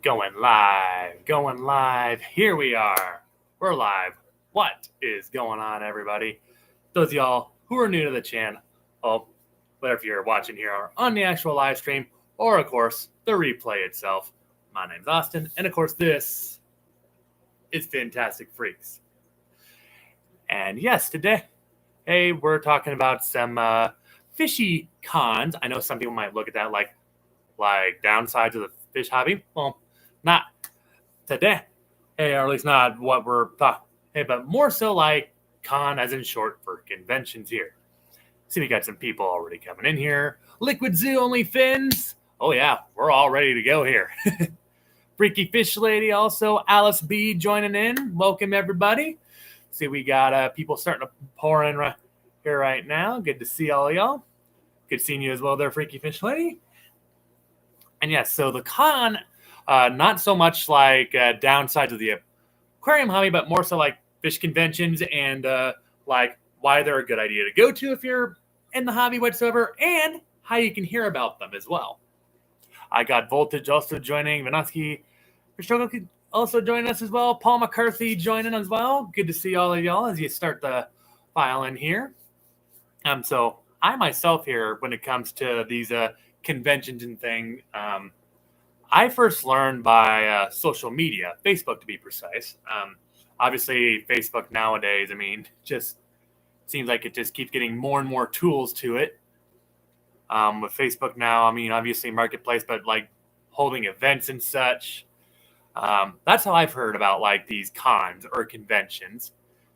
Going live. Here we are. We're live. What is going on, everybody? Those of y'all who are new to the channel, whether if you're watching here on the actual live stream or, of course, the replay itself, my name's Austin, and, of course, this is Fintastic Freaks. And, yes, today, we're talking about some Fishy-cons. I know some people might look at that like downsides of the fish hobby. Well, not today, or at least not what we're talking. But more so like con, as in short for conventions here. See, we got some people already coming in here. Liquid Zoo only fins. Oh yeah, we're all ready to go here. Freaky Fish Lady also. Alice B joining in. Welcome everybody. See, we got people starting to pour in right here right now. Good to see all y'all. Good seeing you as well there, Freaky Fish Lady. And yes, so the con, not so much like downsides of the aquarium hobby, but more so like fish conventions and like why they're a good idea to go to if you're in the hobby whatsoever, and how you can hear about them as well. I got Voltage also joining, Vanaski also joining us as well, Paul McCarthy joining as well. Good to see all of y'all as you start the file in here. So I myself here, when it comes to these conventions and things, I first learned by social media, Facebook to be precise. Obviously, Facebook nowadays, I mean, just seems like it just keeps getting more and more tools to it. With Facebook now, I mean, obviously Marketplace, but like holding events and such. That's how I've heard about like these cons or conventions,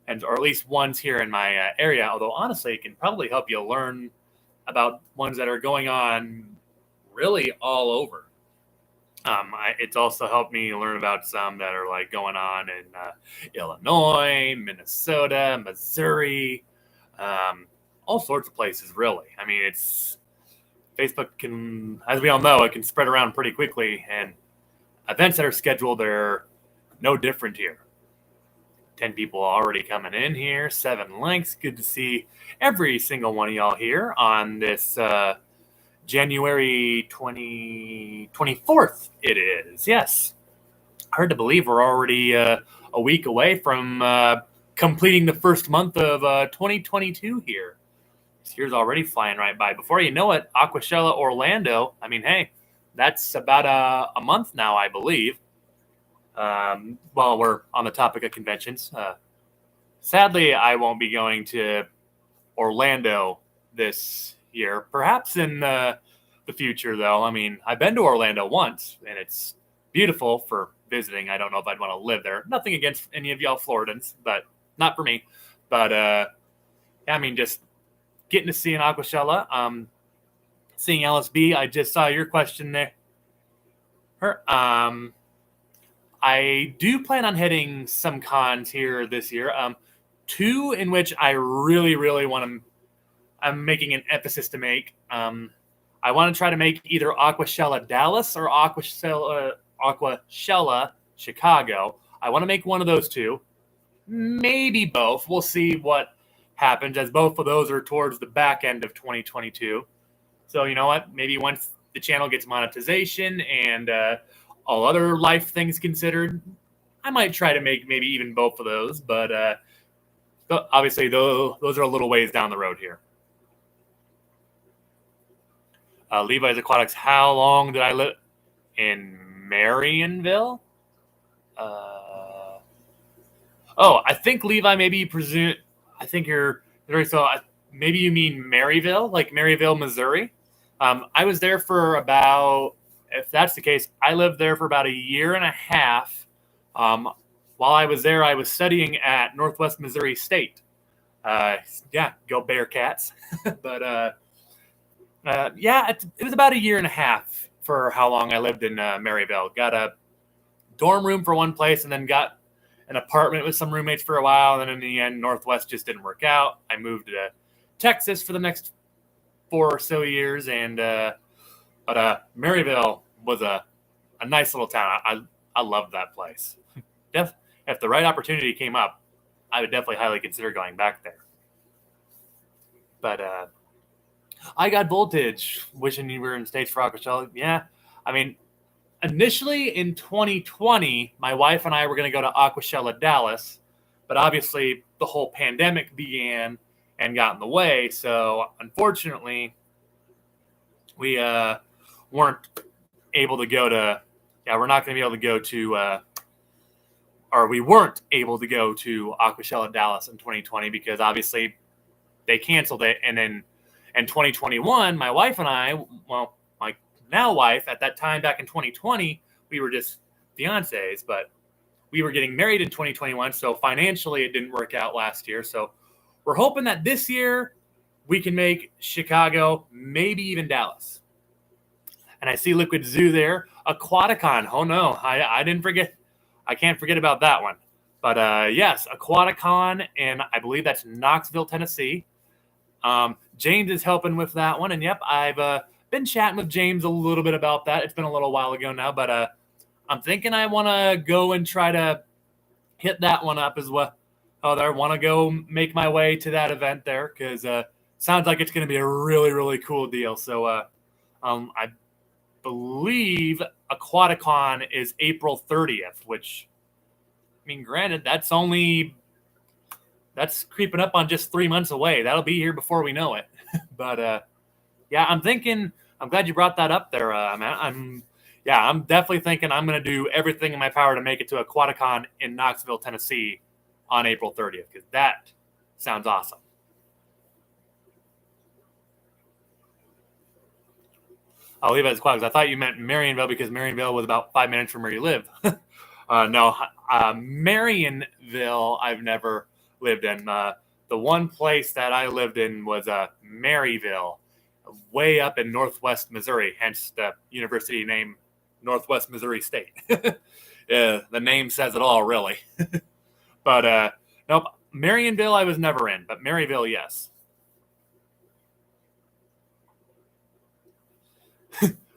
or at least ones here in my area. Although honestly, it can probably help you learn about ones that are going on really all over. It's also helped me learn about some that are like going on in Illinois, Minnesota, Missouri, all sorts of places, really. I mean, Facebook can, as we all know, it can spread around pretty quickly, and events that are scheduled are no different here. 10 people already coming in here, 7 links. Good to see every single one of y'all here on this January 24th, it is. Yes. Hard to believe we're already a week away from completing the first month of 2022 here. This year's already flying right by. Before you know it, Aquashella Orlando, I mean, hey, that's about a month now, I believe. While we're on the topic of conventions. Sadly, I won't be going to Orlando this year. Perhaps in the future, though. I mean, I've been to Orlando once, and it's beautiful for visiting. I don't know if I'd want to live there. Nothing against any of y'all Floridans, but not for me. But, yeah, I mean, just getting to see an Aquashella. Seeing Alice B, I just saw your question there. I do plan on hitting some cons here this year. 2 in which I really, really want to. I'm making an emphasis to make. I want to try to make either Aquashella Dallas or Aquashella Chicago. I want to make one of those 2, maybe both. We'll see what happens, as both of those are towards the back end of 2022. So you know what? Maybe once the channel gets monetization and all other life things considered, I might try to make maybe even both of those. But obviously, those are a little ways down the road here. Levi's Aquatics, how long did I live in Marionville? I think Levi, maybe you presume, I think you're, so maybe you mean Maryville, like Maryville, Missouri. I was there for about, if that's the case, I lived there for about a year and a half. While I was there, I was studying at Northwest Missouri State. Yeah, go Bearcats. But yeah, it was about a year and a half for how long I lived in Maryville. Got a dorm room for one place, and then got an apartment with some roommates for a while. And then in the end, Northwest just didn't work out. I moved to Texas for the next 4 or so years, and but Maryville was a nice little town. I loved that place. If the right opportunity came up, I would definitely highly consider going back there. But I got Voltage, wishing you were in stage for Aquashella. Yeah, I mean, initially in 2020, my wife and I were going to go to Aquashella Dallas, but obviously the whole pandemic began and got in the way. So unfortunately, we weren't able to go to. Yeah, we're not going to be able to go to. Or we weren't able to go to Aquashella Dallas in 2020 because obviously they canceled it. And then in 2021, my wife and I, well, my now wife, at that time back in 2020, we were just fiancés, but we were getting married in 2021. So financially, it didn't work out last year. So we're hoping that this year we can make Chicago, maybe even Dallas. And I see Liquid Zoo there. Aquaticon. Oh, no, I didn't forget. I can't forget about that one. But yes, Aquaticon, and I believe that's Knoxville, Tennessee. James is helping with that one. And yep, I've been chatting with James a little bit about that. It's been a little while ago now, but I'm thinking I want to go and try to hit that one up as well. I want to go make my way to that event there because sounds like it's going to be a really, really cool deal. So I believe Aquaticon is April 30th, which, I mean, granted, that's creeping up on just 3 months away. That'll be here before we know it. But yeah, I'm glad you brought that up there, man. I'm definitely thinking I'm going to do everything in my power to make it to Aquaticon in Knoxville, Tennessee on April 30th because that sounds awesome. I'll leave it as quiet because I thought you meant Marionville because Marionville was about 5 minutes from where you live. No, Marionville I've never lived in. The one place that I lived in was Maryville, way up in northwest Missouri, hence the university name Northwest Missouri State. Yeah, the name says it all, really. But nope, Marionville I was never in, but Maryville, yes.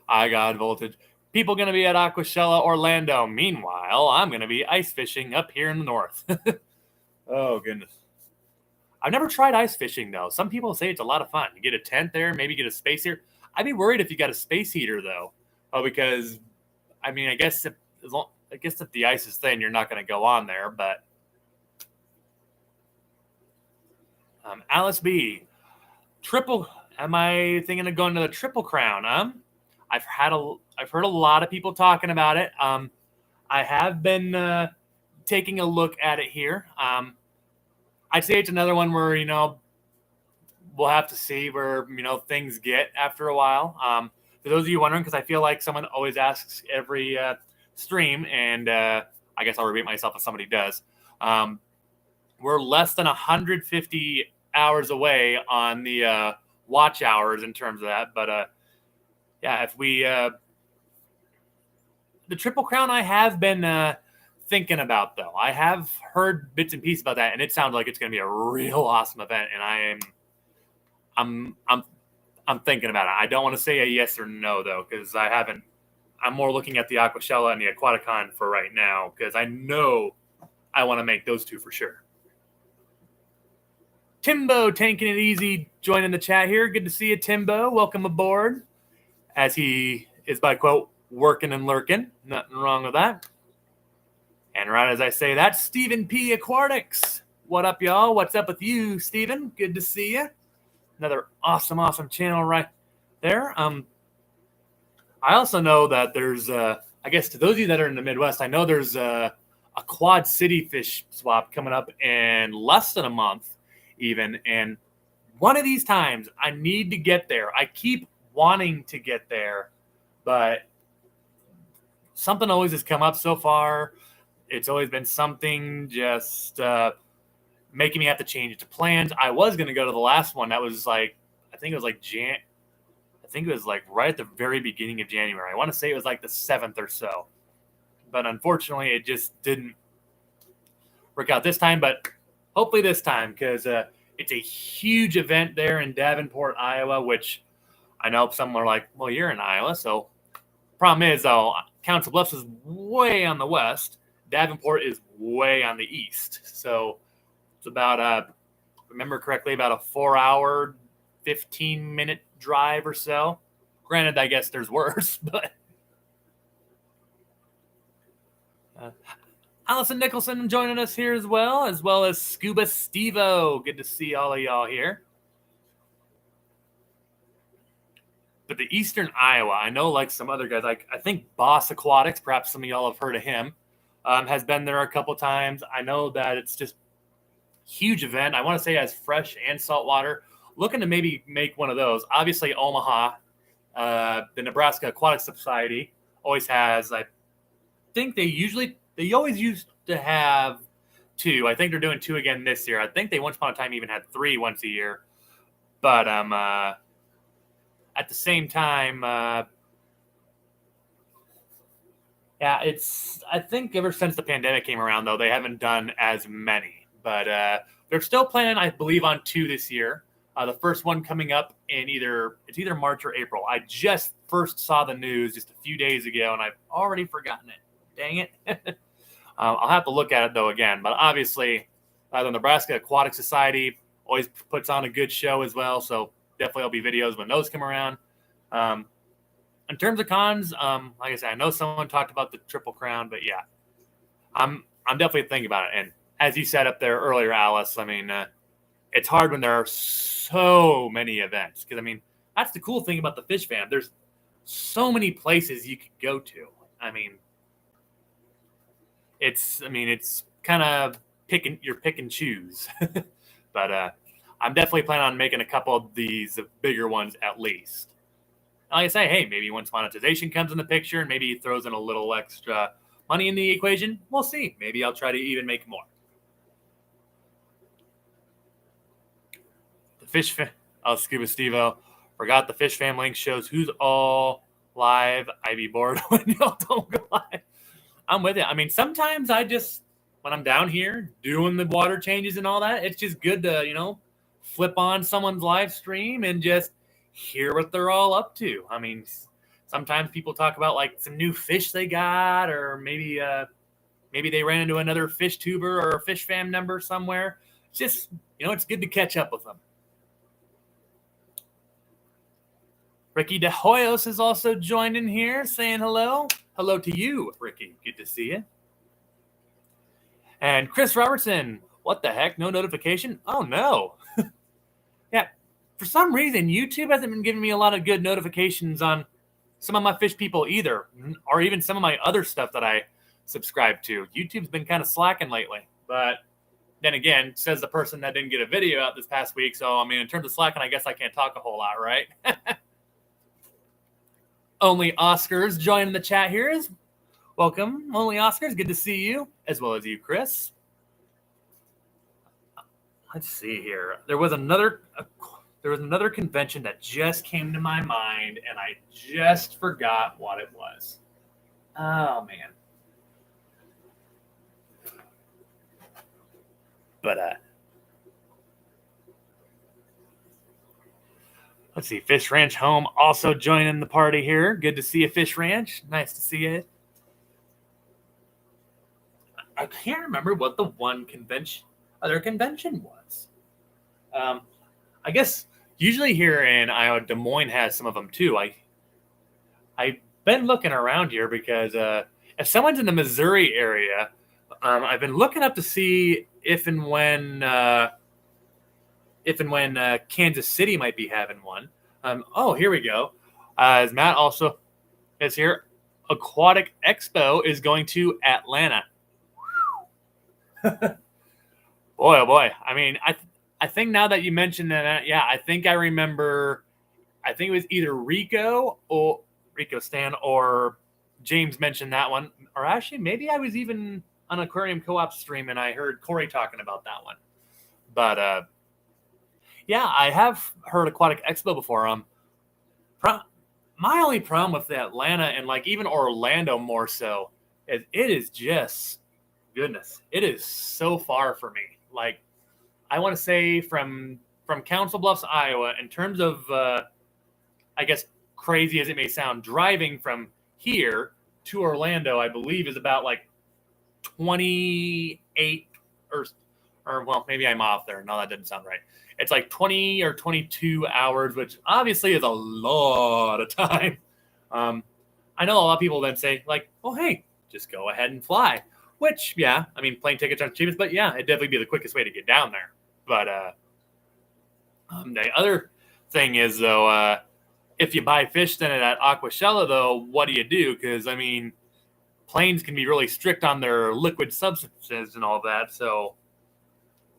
I got voltage. People going to be at Aquashella, Orlando. Meanwhile, I'm going to be ice fishing up here in the north. Oh, goodness. I've never tried ice fishing, though. Some people say it's a lot of fun. You get a tent there, maybe get a space heater. I'd be worried if you got a space heater, though. Oh, because, I mean, I guess if the ice is thin, you're not going to go on there. But Alice B. Am I thinking of going to the Triple Crown? I've heard a lot of people talking about it. I have been taking a look at it here. I'd say it's another one where, we'll have to see where, things get after a while. For those of you wondering, because I feel like someone always asks every stream, and I guess I'll repeat myself if somebody does. We're less than 150 hours away on the watch hours in terms of that. But yeah, if we the Triple Crown, I have been thinking about, though. I have heard bits and pieces about that, and it sounds like it's going to be a real awesome event. And I'm thinking about it. I don't want to say a yes or no, though, because I haven't. I'm more looking at the Aquashella and the Aquaticon for right now because I know I want to make those two for sure. Timbo taking it easy, joining the chat here. Good to see you, Timbo. Welcome aboard. As he is, by quote, working and lurking. Nothing wrong with that. And right as I say that, Stephen P. Aquatics. What up, y'all? What's up with you, Stephen? Good to see you. Another awesome channel right there. I also know that there's, I guess to those of you that are in the Midwest, I know there's a Quad City fish swap coming up in less than a month even. And one of these times I need to get there. I keep wanting to get there, but something always has come up so far. It's always been something just making me have to change it to plans. I was going to go to the last one. That was like, I think it was like right at the very beginning of January. I want to say it was like the 7th or so. But unfortunately, it just didn't work out this time. But hopefully this time, because it's a huge event there in Davenport, Iowa, which I know some are like, well, you're in Iowa. So problem is, though, Council Bluffs is way on the west. Davenport is way on the east. So it's about, remember correctly, about a 4-hour, 15-minute drive or so. Granted, I guess there's worse, but Allison Nicholson joining us here as well as Scuba Stevo. Good to see all of y'all here. But the Eastern Iowa, I know like some other guys, like I think Boss Aquatics, perhaps some of y'all have heard of him, has been there a couple times. I know that it's just huge event. I want to say it has fresh and salt water. Looking to maybe make one of those. Obviously, Omaha, the Nebraska Aquatic Society always has. I think they always used to have 2. I think they're doing 2 again this year. I think they once upon a time even had 3 once a year. But at the same time, I think ever since the pandemic came around, though, they haven't done as many. But they're still planning, I believe, on 2 this year. The first one coming up in either March or April. I just first saw the news just a few days ago, and I've already forgotten it. Dang it. I'll have to look at it, though, again. But obviously, the Nebraska Aquatic Society always puts on a good show as well, so definitely there'll be videos when those come around. In terms of cons, like I said, I know someone talked about the Triple Crown, but yeah, I'm definitely thinking about it. And as you said up there earlier, Alice, I mean, it's hard when there are so many events because, I mean, that's the cool thing about the Fish Fam. There's so many places you could go to. I mean, it's kind of pick and choose. But I'm definitely planning on making a couple of these bigger ones at least. Like I say, hey, maybe once monetization comes in the picture and maybe it throws in a little extra money in the equation, we'll see. Maybe I'll try to even make more. Scuba Stevo. Forgot the Fish Fam link shows who's all live. I'd be bored when y'all don't go live. I'm with it. I mean, sometimes when I'm down here doing the water changes and all that, it's just good to, flip on someone's live stream and just hear what they're all up to. I mean, sometimes people talk about like some new fish they got, or maybe they ran into another fish tuber or a Fish Fam member somewhere. It's just, it's good to catch up with them. Ricky De Hoyos has also joined in here saying hello. Hello to you, Ricky. Good to see you. And Chris Robertson, what the heck? No notification? Oh, no. Yeah, for some reason, YouTube hasn't been giving me a lot of good notifications on some of my fish people either, or even some of my other stuff that I subscribe to. YouTube's been kind of slacking lately. But then again, says the person that didn't get a video out this past week. So, I mean, in terms of slacking, I guess I can't talk a whole lot, right? Only Oscars joining the chat here. Welcome, Only Oscars. Good to see you, as well as you, Chris. Let's see here. There was another convention that just came to my mind, and I just forgot what it was. Oh, man. But, let's see. Fish Ranch Home also joining the party here. Good to see you, Fish Ranch. Nice to see you. I can't remember what the other convention was. I guess usually here in Iowa, Des Moines has some of them too. I've been looking around here because if someone's in the Missouri area, I've been looking up to see if and when Kansas City might be having one. Here we go. As Matt also is here, Aquatic Expo is going to Atlanta. Boy, oh boy. I mean, I think now that you mentioned that, yeah, I think I remember. I think it was either Rico Stan or James mentioned that one, or actually maybe I was even on Aquarium Co-op stream and I heard Corey talking about that one. But yeah, I have heard Aquatic Expo before. My only problem with the Atlanta and like even Orlando more so is it is just goodness. It is so far for me. Like I want to say from Council Bluffs, Iowa, in terms of I guess crazy as it may sound, driving from here to Orlando, I believe is about like 28 or well, maybe I'm off there. No, that didn't sound right. It's like 20 or 22 hours, which obviously is a lot of time. I know a lot of people then say like, oh, hey, just go ahead and fly. which, yeah, I mean, plane tickets aren't the cheapest, but yeah, it'd definitely be the quickest way to get down there. But the other thing is, though, if you buy fish then at Aquashella, though, what do you do? Because, I mean, planes can be really strict on their liquid substances and all that. So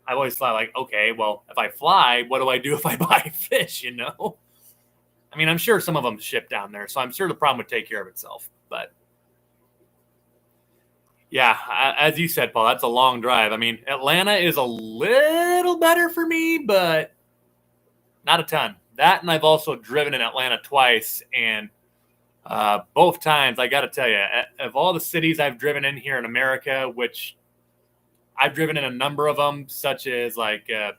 I've always thought, like, okay, well, if I fly, what do I do if I buy fish, you know? I mean, I'm sure some of them ship down there, so I'm sure the problem would take care of itself. But yeah, as you said, Paul, that's a long drive. I mean, Atlanta is a little better for me, but not a ton. That, and I've also driven in Atlanta twice, and both times, I got to tell you, of all the cities I've driven in here in America, which I've driven in a number of them, such as like, I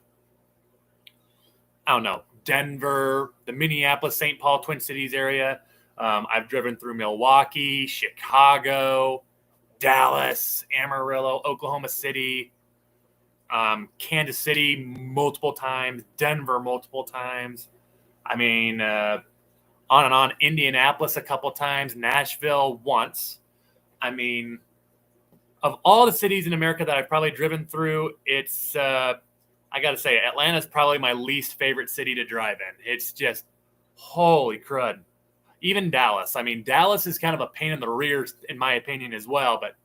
don't know, Denver, the Minneapolis, St. Paul, Twin Cities area. I've driven through Milwaukee, Chicago, Dallas, Amarillo, Oklahoma City, Kansas City multiple times, Denver multiple times. I mean, on and on. Indianapolis a couple times, Nashville once. I mean, of all the cities in America that I've probably driven through, it's, I got to say, Atlanta's probably my least favorite city to drive in. It's just, holy crud. Even Dallas. I mean, Dallas is kind of a pain in the rear, in my opinion, as well. But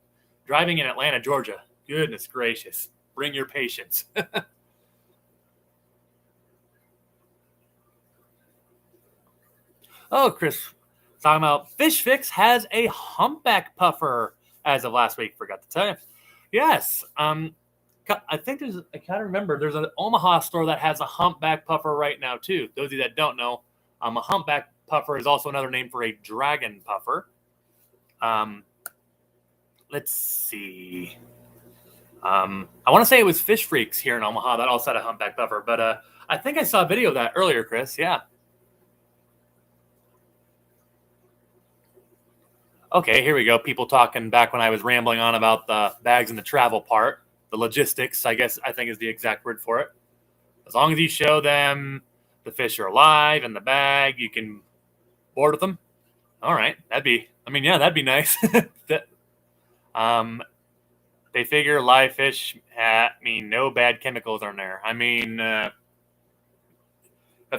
driving in Atlanta, Georgia, goodness gracious. Bring your patience. Oh, Chris, talking about Fish Fix has a humpback puffer as of last week. Forgot to tell you. Yes. I think I can't remember. There's an Omaha store that has a humpback puffer right now, too. Those of you that don't know, a humpback puffer is also another name for a dragon puffer. Let's see. I want to say it was Fish Freaks here in Omaha that also had a humpback puffer, but I think I saw a video of that earlier, Chris. Yeah. Okay, here we go. People talking back when I was rambling on about the bags and the travel part. The logistics, I think is the exact word for it. As long as you show them the fish are alive in the bag, you can board with them. All right, that'd be nice. They figure live fish mean no bad chemicals are in there. I mean, if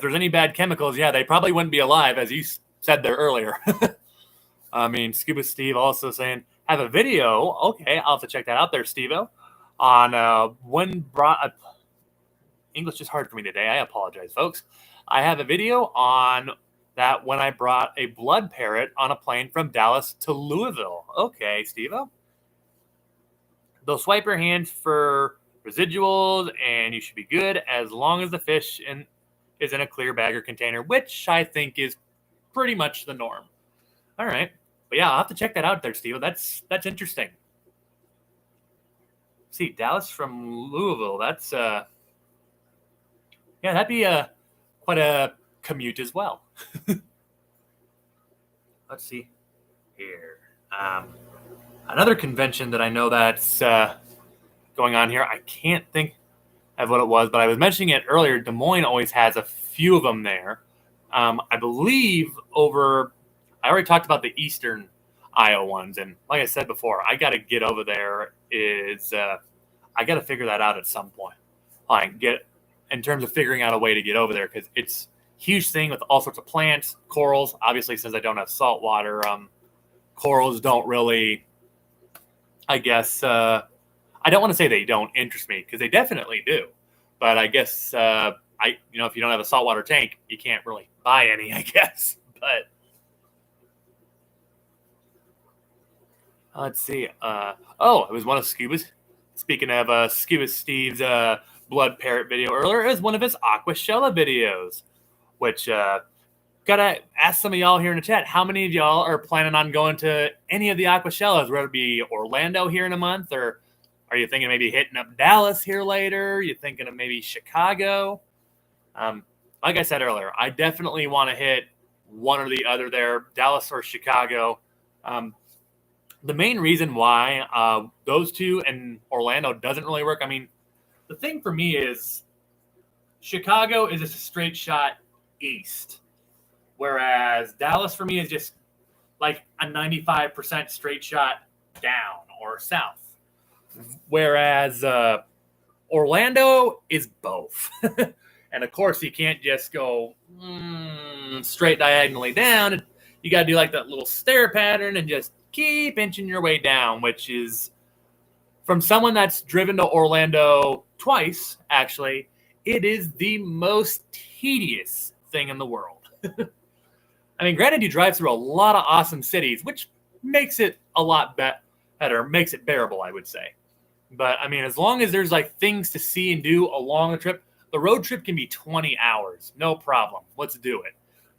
there's any bad chemicals, yeah, they probably wouldn't be alive, as you said there earlier. I mean, Scuba Steve also saying, have a video. Okay, I'll have to check that out there, Steve-O. On when brought... English is hard for me today. I apologize, folks. I have a video on that when I brought a blood parrot on a plane from Dallas to Louisville. Okay, Steve-O. They'll swipe your hands for residuals, and you should be good as long as the fish is in a clear bag or container, which I think is pretty much the norm. All right. But yeah, I'll have to check that out there, Steve. That's interesting. See, Dallas from Louisville. That's that'd be quite a commute as well. Let's see here. Another convention that I know that's going on here. I can't think of what it was, but I was mentioning it earlier. Des Moines always has a few of them there. I believe I already talked about the Eastern Iowa ones, and like I said before, I got to get over there. I got to figure that out at some point. In terms of figuring out a way to get over there, because it's a huge thing with all sorts of plants, corals. Obviously, since I don't have salt water, corals don't really, I guess, I don't want to say they don't interest me, because they definitely do. But I guess, if you don't have a saltwater tank, you can't really buy any, I guess. But let's see. It was one of Scuba's. Speaking of Scuba Steve's blood parrot video earlier, it was one of his Aquashella videos, which gotta ask some of y'all here in the chat, how many of y'all are planning on going to any of the Aquashellas, whether it be Orlando here in a month, or are you thinking maybe hitting up Dallas here later? Are you thinking of maybe Chicago? Like I said earlier, I definitely want to hit one or the other there, Dallas or Chicago. The main reason why those two and Orlando doesn't really work, I mean, the thing for me is Chicago is just a straight shot east, whereas Dallas for me is just like a 95% straight shot down or south. Whereas Orlando is both. And of course, you can't just go straight diagonally down. You got to do like that little stair pattern and just keep inching your way down, which is, from someone that's driven to Orlando twice, actually, it is the most tedious thing in the world. I mean, granted, you drive through a lot of awesome cities, which makes it a lot better, makes it bearable, I would say. But I mean, as long as there's like things to see and do along the trip, the road trip can be 20 hours, no problem. Let's do it.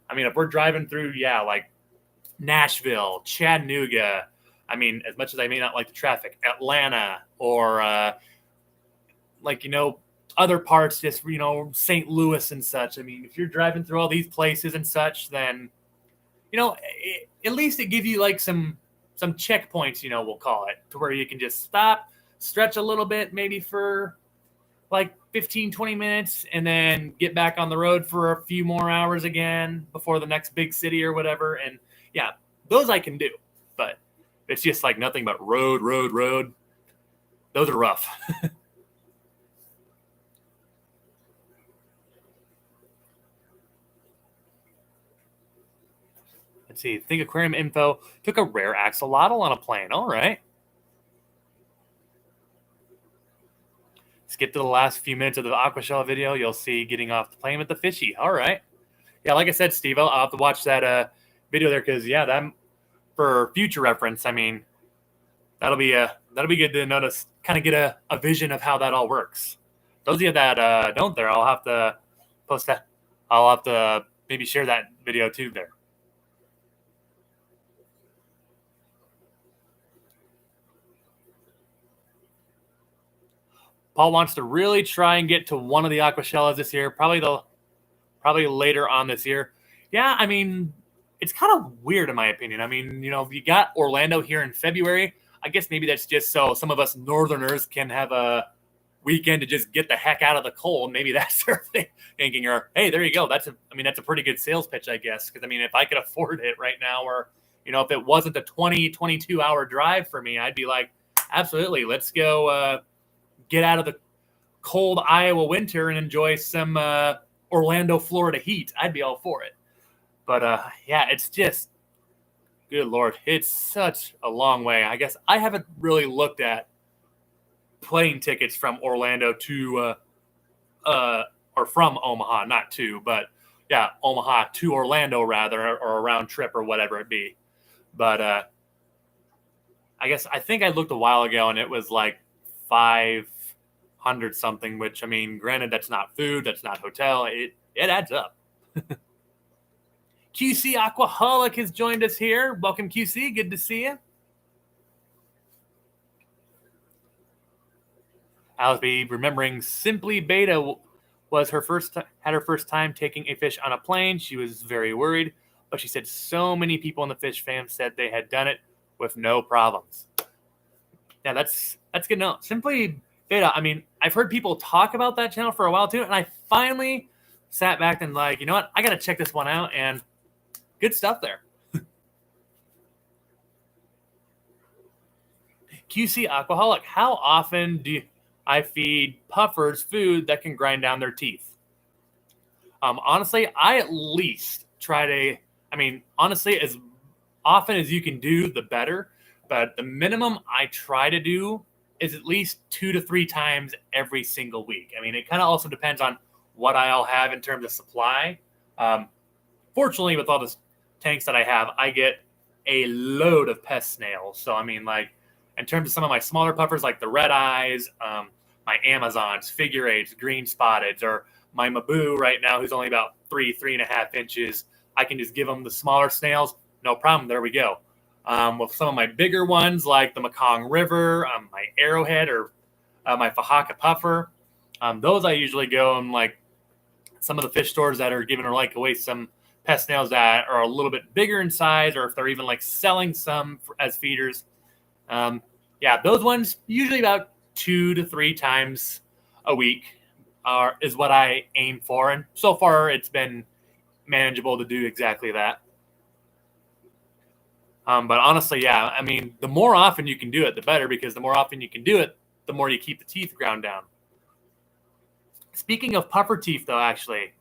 I mean, if we're driving through, like Nashville, Chattanooga, I mean, as much as I may not like the traffic, Atlanta, or other parts, just, St. Louis and such. I mean, if you're driving through all these places and such, then, at least it gives you like some checkpoints, we'll call it, to where you can just stop, stretch a little bit, maybe for like 15, 20 minutes, and then get back on the road for a few more hours again before the next big city or whatever. And yeah, those I can do. But it's just like nothing but road. Those are rough. Let's see. Think Aquarium Info took a rare axolotl on a plane. All right. Skip to the last few minutes of the Aquashell video. You'll see getting off the plane with the fishy. All right. Yeah, like I said, Steve, I'll have to watch that video there because, that for future reference, I mean, that'll be good to notice, kind of get a vision of how that all works. Those of you that don't there, I'll have to post that. I'll have to maybe share that video too there. Paul wants to really try and get to one of the Aquashellas this year, probably later on this year. Yeah, I mean, it's kind of weird in my opinion. I mean, you got Orlando here in February. I guess maybe that's just so some of us Northerners can have a weekend to just get the heck out of the cold. Maybe that's their thinking, or hey, there you go. That's a pretty good sales pitch, I guess. Because I mean, if I could afford it right now, or if it wasn't a 22 hour drive for me, I'd be like, absolutely, let's go get out of the cold Iowa winter and enjoy some Orlando, Florida heat. I'd be all for it. But it's just, good Lord, it's such a long way. I guess I haven't really looked at plane tickets from Orlando to, or from Omaha, not to, but yeah, Omaha to Orlando rather, or a round trip or whatever it be. But I think I looked a while ago and it was like 500 something, which I mean, granted, that's not food, that's not hotel. It adds up. QC Aquaholic has joined us here. Welcome, QC. Good to see you. Alice B, remembering Simply Beta was had her first time taking a fish on a plane. She was very worried, but she said so many people in the fish fam said they had done it with no problems. Yeah, that's good to know. Simply Beta, I mean, I've heard people talk about that channel for a while too, and I finally sat back and like, you know what? I got to check this one out, and good stuff there. QC Aquaholic, how often do I feed puffers food that can grind down their teeth? Honestly, I at least try to, honestly, as often as you can do, the better. But the minimum I try to do is at least 2 to 3 times every single week. I mean, it kind of also depends on what I'll have in terms of supply. Fortunately, with all the tanks that I have, I get a load of pest snails. So, I mean, like, in terms of some of my smaller puffers, like the red eyes, my Amazons, figure eights, green spotteds, or my Maboo right now, who's only about 3.5 inches, I can just give them the smaller snails. No problem. There we go. With some of my bigger ones, like the Mekong River, my Arrowhead, or my Fahaka Puffer, those I usually go and like some of the fish stores that are giving like away some pest snails that are a little bit bigger in size, or if they're even like selling some as feeders. Those ones usually about 2 to 3 times a week is what I aim for. And so far it's been manageable to do exactly that. But honestly, the more often you can do it, the better, because the more often you can do it, the more you keep the teeth ground down. Speaking of puffer teeth, though, actually,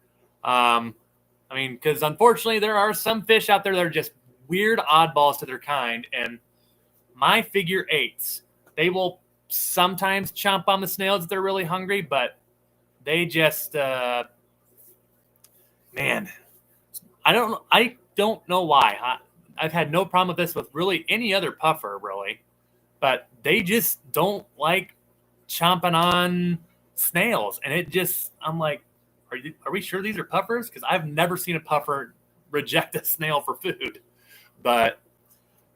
because unfortunately there are some fish out there that are just weird oddballs to their kind, and my figure eights, they will sometimes chomp on the snails if they're really hungry, but they just, man, I don't know why. I've had no problem with this with really any other puffer, really, but they just don't like chomping on snails, and it just, I'm like, are we sure these are puffers? Because I've never seen a puffer reject a snail for food, but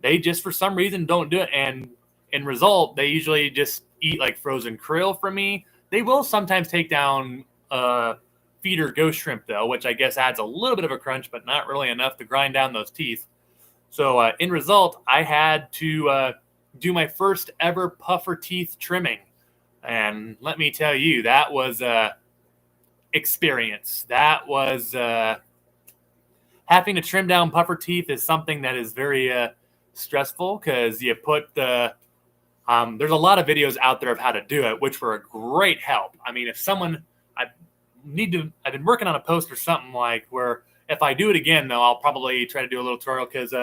they just for some reason don't do it, and in result, they usually just eat like frozen krill for me. They will sometimes take down feeder ghost shrimp, though, which I guess adds a little bit of a crunch, but not really enough to grind down those teeth. So in result, I had to do my first ever puffer teeth trimming. And let me tell you, that was experience. That was having to trim down puffer teeth is something that is very stressful, because you put the there's a lot of videos out there of how to do it, which were a great help. I mean, if someone, I've been working on a post or something like where if I do it again, though, I'll probably try to do a little tutorial, because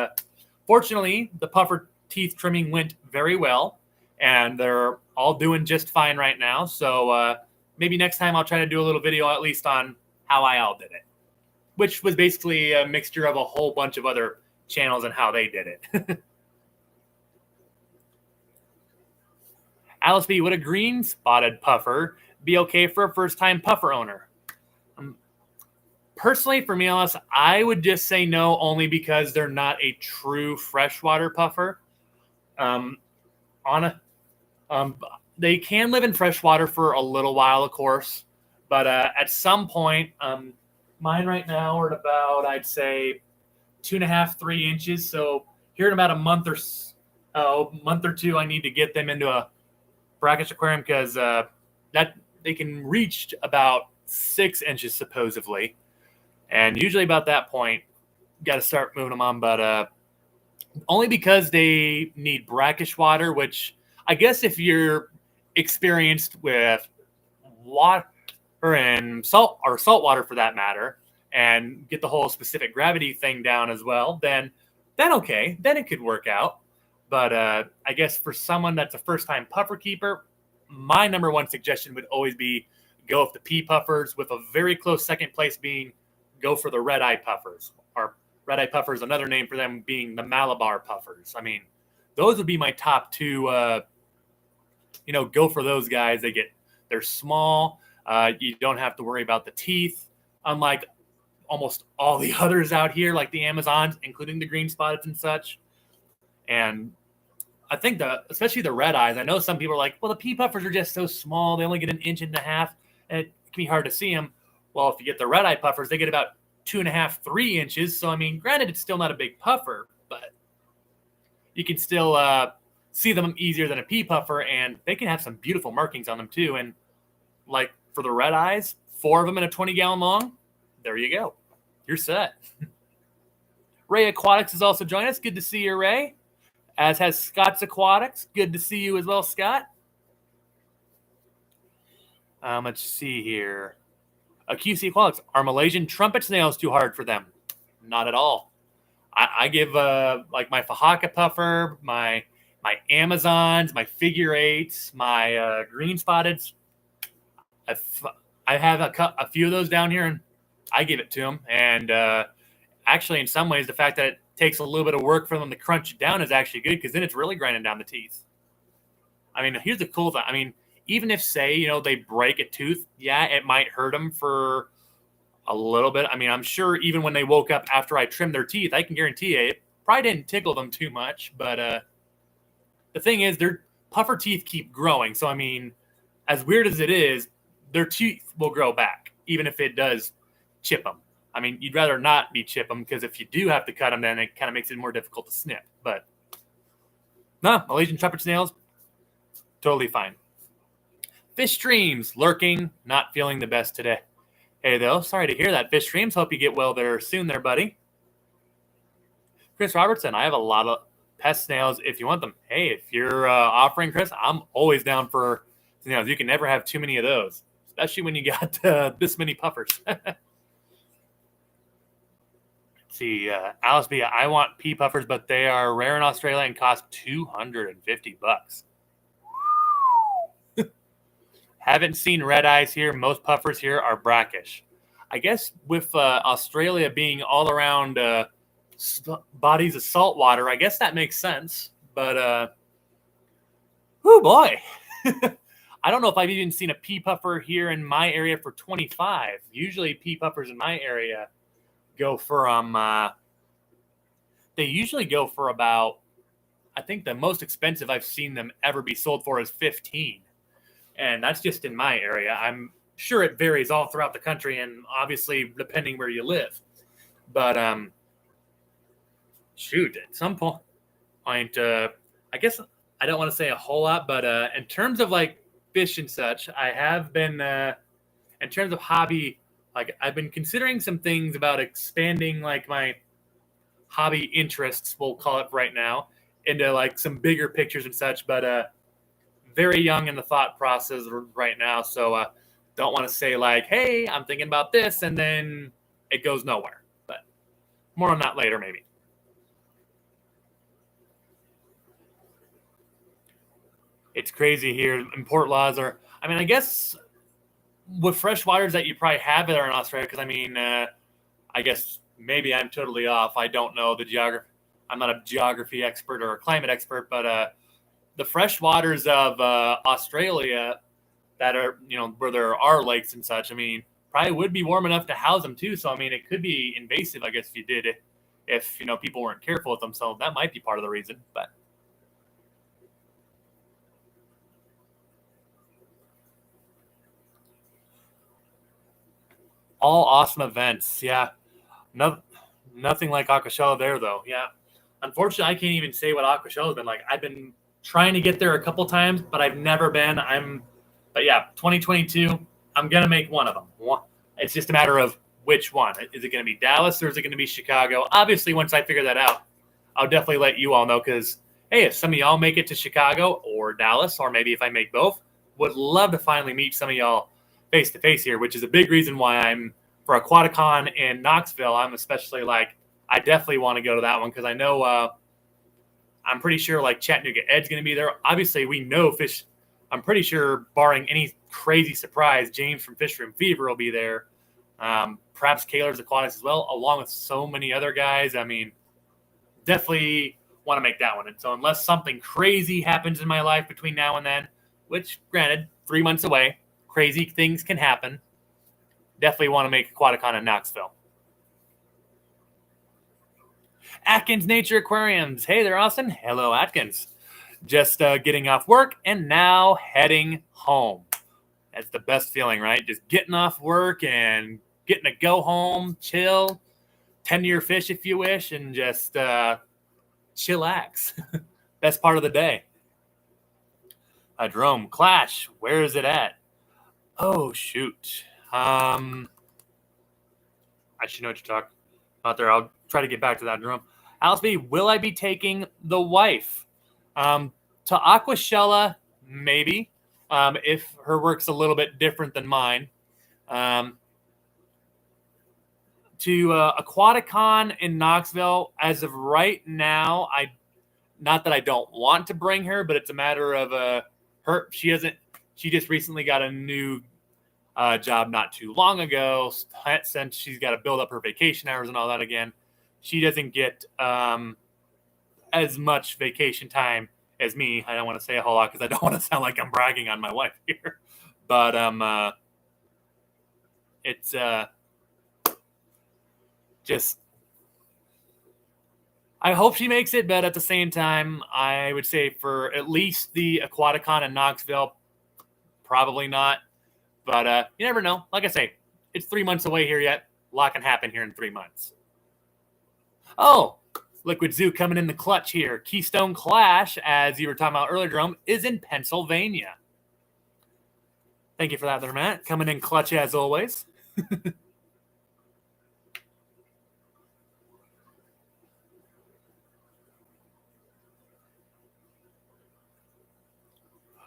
fortunately the puffer teeth trimming went very well, and they're all doing just fine right now. So maybe next time I'll try to do a little video at least on how I all did it, which was basically a mixture of a whole bunch of other channels and how they did it. Alice B, would a green spotted puffer be okay for a first-time puffer owner? Personally, for me, Alice, I would just say no, only because they're not a true freshwater puffer. They can live in freshwater for a little while, of course, but at some point, mine right now are at about, I'd say, 2.5, 3 inches. So here in about a month or two, I need to get them into a brackish aquarium, because that they can reach about 6 inches supposedly, and usually about that point, got to start moving them on. But only because they need brackish water, which I guess if you're experienced with water and salt water for that matter, and get the whole specific gravity thing down as well, then okay, then it could work out. But I guess for someone that's a first-time puffer keeper, my number one suggestion would always be go with the pea puffers, with a very close second place being go for the red-eye puffers. Or red-eye puffers, another name for them being the Malabar puffers. I mean, those would be my top two. Go for those guys. They're small. You don't have to worry about the teeth, unlike almost all the others out here, like the Amazons, including the green spots and such. And I think especially the red eyes, I know some people are like, well, the pea puffers are just so small. They only get 1.5 inches, and it can be hard to see them. Well, if you get the red eye puffers, they get about 2.5, 3 inches. So, I mean, granted, it's still not a big puffer, but you can still see them easier than a pea puffer, and they can have some beautiful markings on them too. And like for the red eyes, 4 of them in a 20-gallon long, there you go. You're set. Ray Aquatics is also joining us. Good to see you, Ray. As has Scott's Aquatics. Good to see you as well, Scott. Let's see here. QC Aquatics. Are Malaysian trumpet snails too hard for them? Not at all. I give like my Fahaka puffer, my Amazons, my figure eights, my green spotteds. I have a few of those down here, and I give it to them. And actually, in some ways, the fact that it takes a little bit of work for them to crunch it down is actually good, because then it's really grinding down the teeth. I mean, here's the cool thing. I mean, even if, say, they break a tooth, yeah, it might hurt them for a little bit. I mean, I'm sure even when they woke up after I trimmed their teeth, I can guarantee you it probably didn't tickle them too much. But the thing is, their puffer teeth keep growing. So, I mean, as weird as it is, their teeth will grow back, even if it does chip them. I mean, you'd rather not be chip them, because if you do have to cut them, then it kind of makes it more difficult to snip. But no, Malaysian trumpet snails, totally fine. Fish Streams, lurking, not feeling the best today. Hey, though, sorry to hear that, Fish Streams. Hope you get well there soon there, buddy. Chris Robertson, I have a lot of pest snails if you want them. Hey, if you're offering, Chris, I'm always down for You can never have too many of those, especially when you got this many puffers. Let's see, Alice B, I want pea puffers, but they are rare in Australia and cost $250. Haven't seen red eyes here. Most puffers here are brackish. I guess with Australia being all around bodies of salt water, I guess that makes sense. But, oh boy. I don't know if I've even seen a pea puffer here in my area for 25. Usually pea puffers in my area go for, they usually go for about, I think the most expensive I've seen them ever be sold for is 15. And that's just in my area. I'm sure it varies all throughout the country and obviously depending where you live. But shoot, at some point, I guess I don't want to say a whole lot, but in terms of like fish and such, I have been, in terms of hobby, like I've been considering some things about expanding like my hobby interests, we'll call it right now, into like some bigger pictures and such, but very young in the thought process right now, so don't want to say like, hey, I'm thinking about this, and then it goes nowhere. But more on that later, maybe. It's crazy here. Import laws are, I mean, I guess with fresh waters that you probably have there in Australia, because I mean, I guess maybe I'm totally off. I don't know the geography. I'm not a geography expert or a climate expert, but the fresh waters of Australia that are, where there are lakes and such, I mean, probably would be warm enough to house them too. So, I mean, it could be invasive, I guess, if you did it, if, people weren't careful with them. So that might be part of the reason, but. All awesome events. Yeah. No, nothing like Aquashella there, though. Yeah. Unfortunately, I can't even say what Aquashella's been like. I've been trying to get there a couple times, but I've never been. But yeah, 2022, I'm going to make one of them. It's just a matter of which one. Is it going to be Dallas or is it going to be Chicago? Obviously, once I figure that out, I'll definitely let you all know because, hey, if some of y'all make it to Chicago or Dallas, or maybe if I make both, would love to finally meet some of y'all face-to-face here, which is a big reason why I'm for Aquaticon in Knoxville. I'm especially like, I definitely want to go to that one because I know I'm pretty sure like Chattanooga Ed's going to be there. Obviously, we know Fish. I'm pretty sure, barring any crazy surprise, James from Fish Room Fever will be there. Perhaps Kaler's Aquatics as well, along with so many other guys. I mean, definitely want to make that one. And so unless something crazy happens in my life between now and then, which, granted, 3 months away, crazy things can happen, definitely want to make Aquaticon in Knoxville. Atkins Nature Aquariums. Hey there, Austin. Hello, Atkins. Just getting off work and now heading home. That's the best feeling, right? Just getting off work and getting to go home, chill, tend to your fish if you wish, and just chillax. Best part of the day. Jerome, Clash, where is it at? Oh, shoot. I should know what you're talking about there. I'll try to get back to that, Jerome. Alice B, will I be taking the wife? To Aquashella, maybe, if her work's a little bit different than mine. To Aquaticon in Knoxville, as of right now, not that I don't want to bring her, but it's a matter of her. She just recently got a new job not too long ago. Since she's got to build up her vacation hours and all that again, she doesn't get as much vacation time as me. I don't want to say a whole lot because I don't want to sound like I'm bragging on my wife here. But it's just, I hope she makes it, but at the same time, I would say for at least the Aquaticon in Knoxville, probably not. But you never know. Like I say, it's 3 months away here yet. A lot can happen here in 3 months. Oh, Liquid Zoo coming in the clutch here. Keystone Clash, as you were talking about earlier, Jerome, is in Pennsylvania. Thank you for that there, Matt. Coming in clutch as always.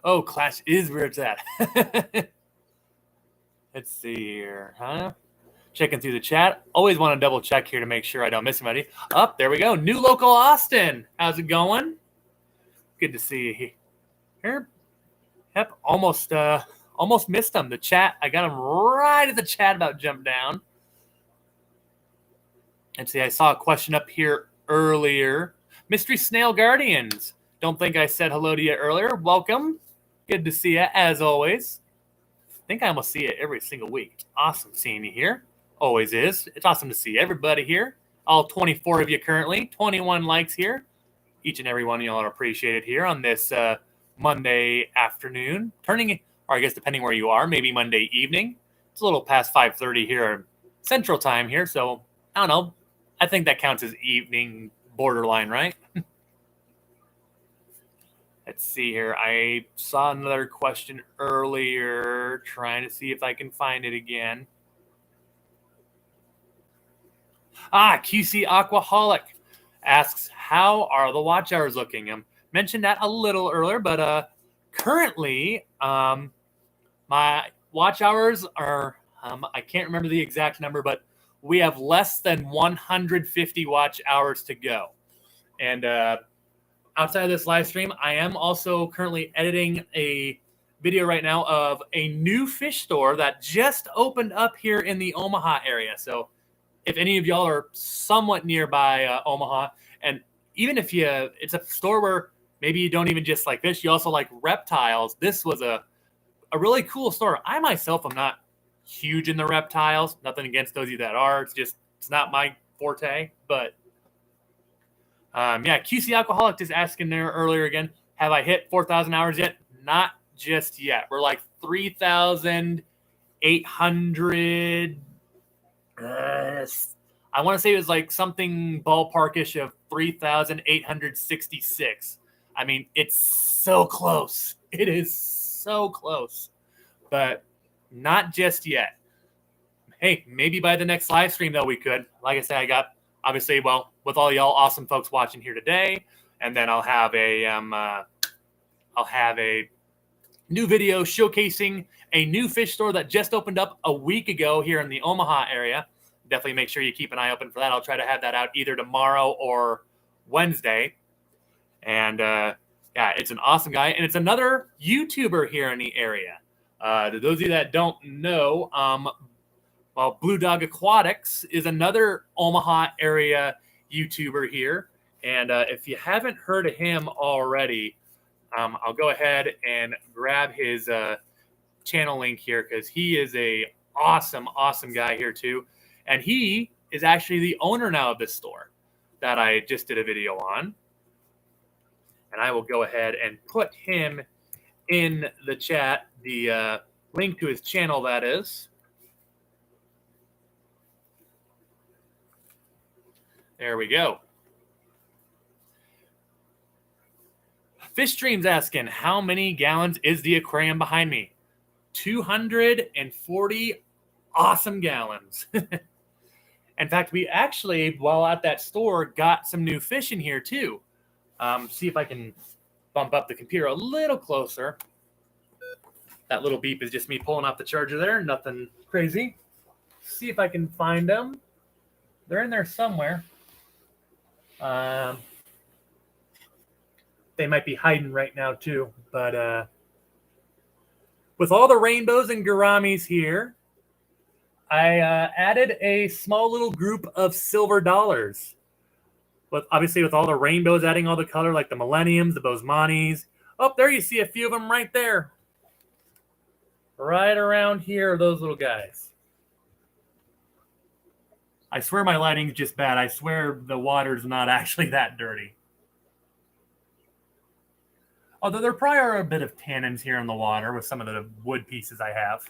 Oh, Clash is where it's at. Let's see here, huh? Checking through the chat. Always want to double check here to make sure I don't miss anybody. Oh, there we go. New local Austin. How's it going? Good to see you here. Yep, almost missed him. The chat, I got him right at the chat about jump down. And see, I saw a question up here earlier. Mystery Snail Guardians. Don't think I said hello to you earlier. Welcome. Good to see you, as always. I think I almost see you every single week. Awesome seeing you here. Always is. It's awesome to see everybody here. All 24 of you currently. 21 likes here. Each and every one of y'all are appreciated here on this Monday afternoon. Turning, or I guess depending where you are, maybe Monday evening. It's a little past 5:30 here Central Time here, so I don't know. I think that counts as evening borderline, right? Let's see here. I saw another question earlier, trying to see if I can find it again. QC Aquaholic asks, how are the watch hours looking? Mentioned that a little earlier, but currently my watch hours are, I can't remember the exact number, but we have less than 150 watch hours to go. And outside of this live stream, I am also currently editing a video right now of a new fish store that just opened up here in the Omaha area. So if any of y'all are somewhat nearby Omaha, and even if it's a store where maybe you don't even just like fish, you also like reptiles, this was a really cool store. I myself am not huge in the reptiles. Nothing against those of you that are. It's not my forte. But QC Alcoholic just asking there earlier again, have I hit 4,000 hours yet? Not just yet. We're like 3,800. I want to say it was like something ballparkish of 3,866. I mean, it's so close. It is so close. But not just yet. Hey, maybe by the next live stream, though, we could. Like I said, I got, obviously, well, with all y'all awesome folks watching here today, and then I'll have a new video showcasing a new fish store that just opened up a week ago here in the Omaha area. Definitely make sure you keep an eye open for that. I'll try to have that out either tomorrow or Wednesday. And it's an awesome guy, and it's another YouTuber here in the area. To those of you that don't know, Blue Dog Aquatics is another Omaha area YouTuber here. And if you haven't heard of him already, I'll go ahead and grab his channel link here because he is a awesome guy here too. And he is actually the owner now of this store that I just did a video on. And I will go ahead and put him in the chat, the link to his channel, that is. There we go. Fish Stream's asking, how many gallons is the aquarium behind me? 240 awesome gallons. In fact, we actually, while at that store, got some new fish in here too. See if I can bump up the computer a little closer. That little beep is just me pulling off the charger there. Nothing crazy. See if I can find them. They're in there somewhere. They might be hiding right now too. But with all the rainbows and gouramis here, I added a small little group of silver dollars. Obviously, with all the rainbows adding all the color, like the Millenniums, the Bozemantes. Oh, there you see a few of them right there. Right around here are those little guys. I swear my lighting's just bad. I swear the water's not actually that dirty. Although there probably are a bit of tannins here in the water with some of the wood pieces I have.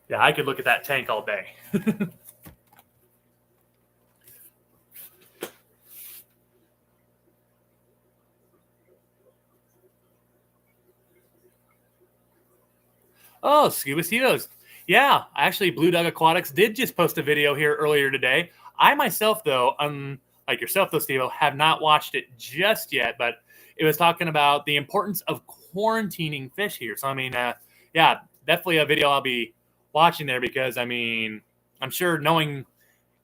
Yeah, I could look at that tank all day. Oh, Scuba Ceos. Yeah, actually, Blue Dog Aquatics did just post a video here earlier today. I myself, though, unlike yourself, though, Steve, have not watched it just yet. But it was talking about the importance of quarantining fish here. So, I mean, yeah, definitely a video I'll be watching there because, I mean, I'm sure knowing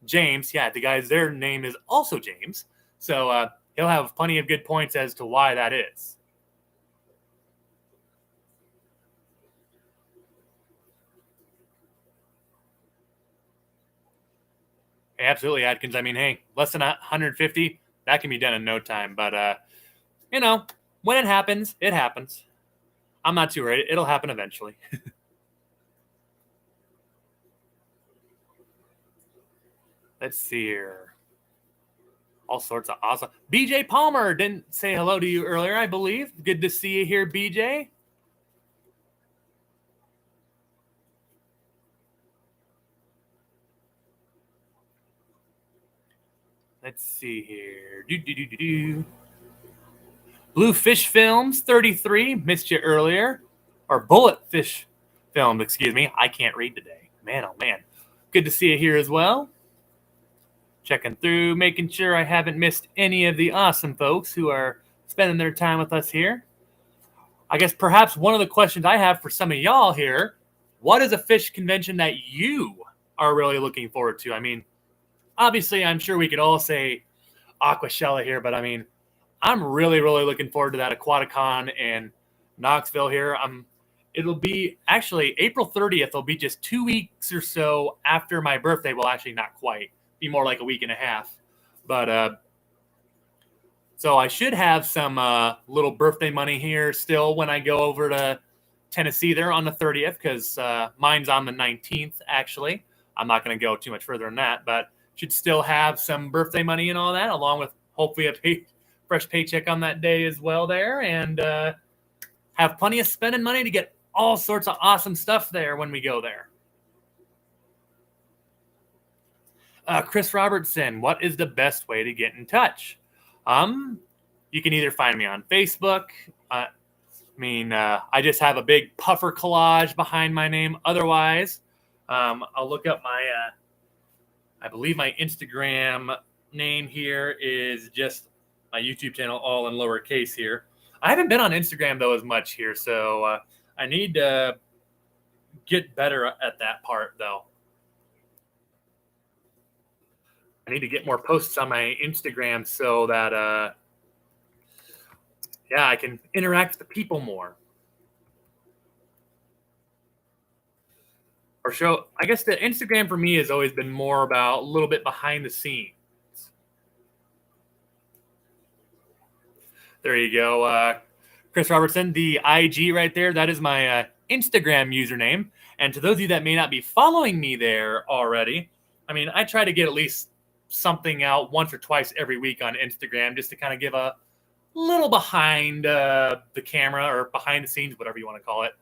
James, yeah, the guy's, their name is also James. So he'll have plenty of good points as to why that is. Absolutely, Adkins. I mean, hey, less than 150, that can be done in no time. But, you know, when it happens, it happens. I'm not too worried. It'll happen eventually. Let's see here. All sorts of awesome. BJ Palmer didn't say hello to you earlier, I believe. Good to see you here, BJ. Let's see here. Blue Fish Films 33. Missed you earlier. Or Bullet Fish Films, excuse me. I can't read today. Man, oh man. Good to see you here as well. Checking through, making sure I haven't missed any of the awesome folks who are spending their time with us here. I guess perhaps one of the questions I have for some of y'all here, what is a fish convention that you are really looking forward to? I mean, obviously, I'm sure we could all say Aquashella here, but I mean, I'm really, really looking forward to that Aquaticon in Knoxville here. It'll be actually April 30th. It'll be just 2 weeks or so after my birthday. Well, actually, not quite. Be more like a week and a half. But so I should have some little birthday money here still when I go over to Tennessee there on the 30th because mine's on the 19th, actually. I'm not going to go too much further than that, but should still have some birthday money and all that, along with hopefully a fresh paycheck on that day as well there, and have plenty of spending money to get all sorts of awesome stuff there when we go there. Chris Robertson, what is the best way to get in touch? You can either find me on Facebook. I just have a big puffer collage behind my name. Otherwise, I'll look up my, I believe my Instagram name here is just my YouTube channel, all in lowercase here. I haven't been on Instagram, though, as much here, so I need to get better at that part, though. I need to get more posts on my Instagram so that, I can interact with the people more. Or show, I guess the Instagram for me has always been more about a little bit behind the scenes. There you go. Chris Robertson, the IG right there, that is my Instagram username. And to those of you that may not be following me there already, I mean, I try to get at least something out once or twice every week on Instagram just to kind of give a little behind the camera or behind the scenes, whatever you want to call it,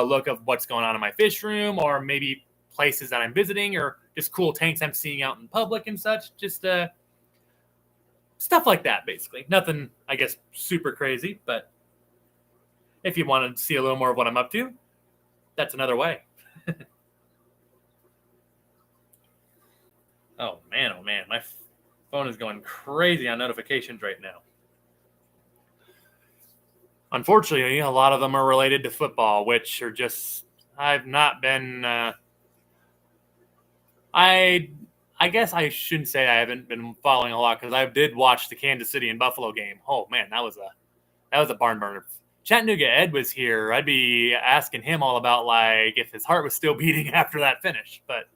look of what's going on in my fish room or maybe places that I'm visiting or just cool tanks I'm seeing out in public and such. Just stuff like that, basically. Nothing, I guess, super crazy, but if you want to see a little more of what I'm up to, that's another way. Oh, man. My phone is going crazy on notifications right now. Unfortunately, a lot of them are related to football, which are just, I've not been, I guess I shouldn't say I haven't been following a lot because I did watch the Kansas City and Buffalo game. Oh, man, that was a barn burner. Chattanooga Ed was here. I'd be asking him all about, like, if his heart was still beating after that finish, but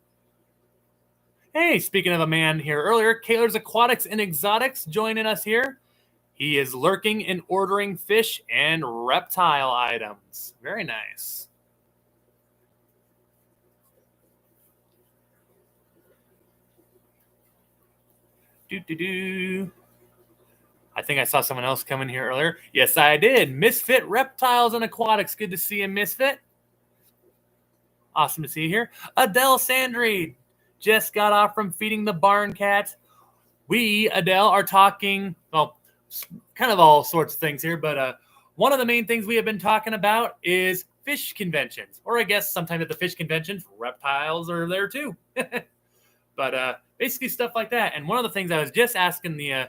hey, speaking of a man here earlier, Kaler's Aquatics and Exotics joining us here. He is lurking and ordering fish and reptile items. Very nice. I think I saw someone else come in here earlier. Yes, I did. Misfit Reptiles and Aquatics. Good to see you, Misfit. Awesome to see you here. Adele Sandry just got off from feeding the barn cats. We, Adele, are talking, well, kind of all sorts of things here, but one of the main things we have been talking about is fish conventions. Or I guess sometimes at the fish conventions, reptiles are there too. But basically stuff like that. And one of the things I was just asking the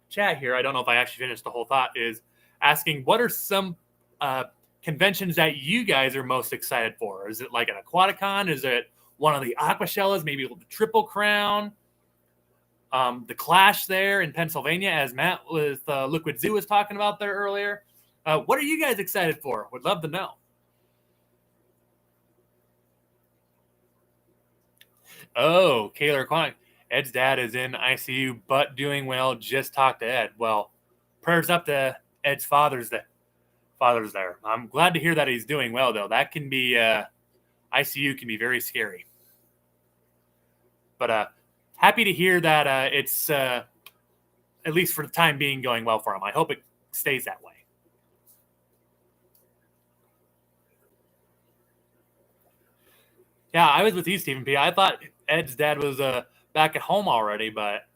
chat here, I don't know if I actually finished the whole thought, is asking what are some conventions that you guys are most excited for? Is it like an Aquaticon? Is it one of the Aquashellas? Maybe the Triple Crown? The Clash there in Pennsylvania, as Matt with Liquid Zoo was talking about there earlier. What are you guys excited for? Would love to know. Oh, Kaylor Aquatic. Ed's dad is in ICU, but doing well. Just talked to Ed. Well, prayers up to Ed's father's there. I'm glad to hear that he's doing well, though. That can be ICU can be very scary. But happy to hear that it's at least for the time being going well for him. I hope it stays that way. Yeah, I was with you, Stephen P. I thought Ed's dad was back at home already, but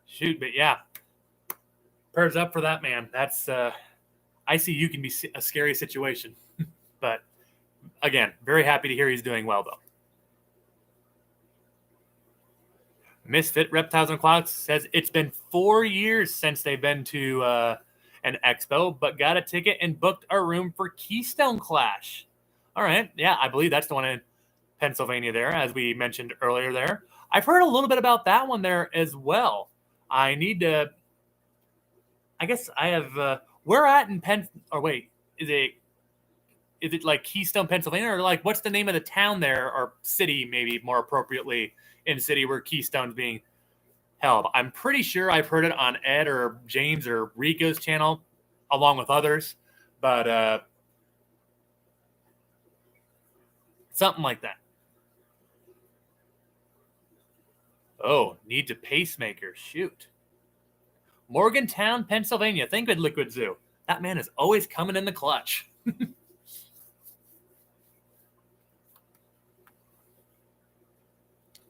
shoot, but yeah. Prayers up for that, man. That's ICU can be a scary situation. But again, very happy to hear he's doing well, though. Misfit Reptiles and Aquatics says it's been 4 years since they've been to an expo, but got a ticket and booked a room for Keystone Clash. All right. Yeah, I believe that's the one in Pennsylvania there, as we mentioned earlier there. I've heard a little bit about that one there as well. I need to, I guess I have, where at in is it like Keystone, Pennsylvania, or like what's the name of the town there, or city maybe more appropriately in city where Keystone's being held? I'm pretty sure I've heard it on Ed or James or Rico's channel along with others, but something like that. Oh, need to pacemaker. Shoot. Morgantown, Pennsylvania. Think of Liquid Zoo. That man is always coming in the clutch.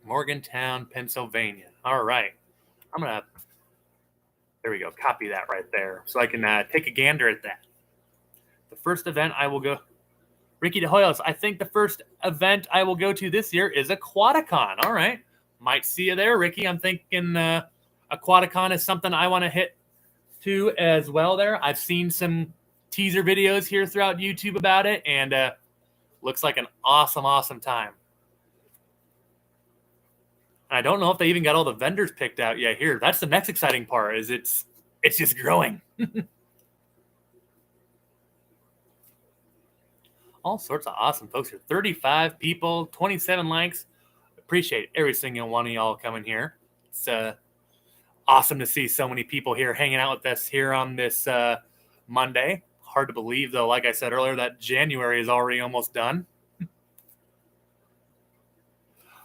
Morgantown, Pennsylvania. All right. There we go. Copy that right there so I can take a gander at that. The first event I will go, Ricky De Hoyos, I think the first event I will go to this year is Aquaticon. All right. Might see you there, Ricky. I'm thinking Aquaticon is something I want to hit to as well there. I've seen some teaser videos here throughout YouTube about it, and looks like an awesome time. I don't know if they even got all the vendors picked out yet here. That's the next exciting part, is it's just growing. All sorts of awesome folks here. 35 people, 27 likes. Appreciate every single one of y'all coming here. It's awesome to see so many people here hanging out with us here on this Monday. Hard to believe, though, like I said earlier, that January is already almost done.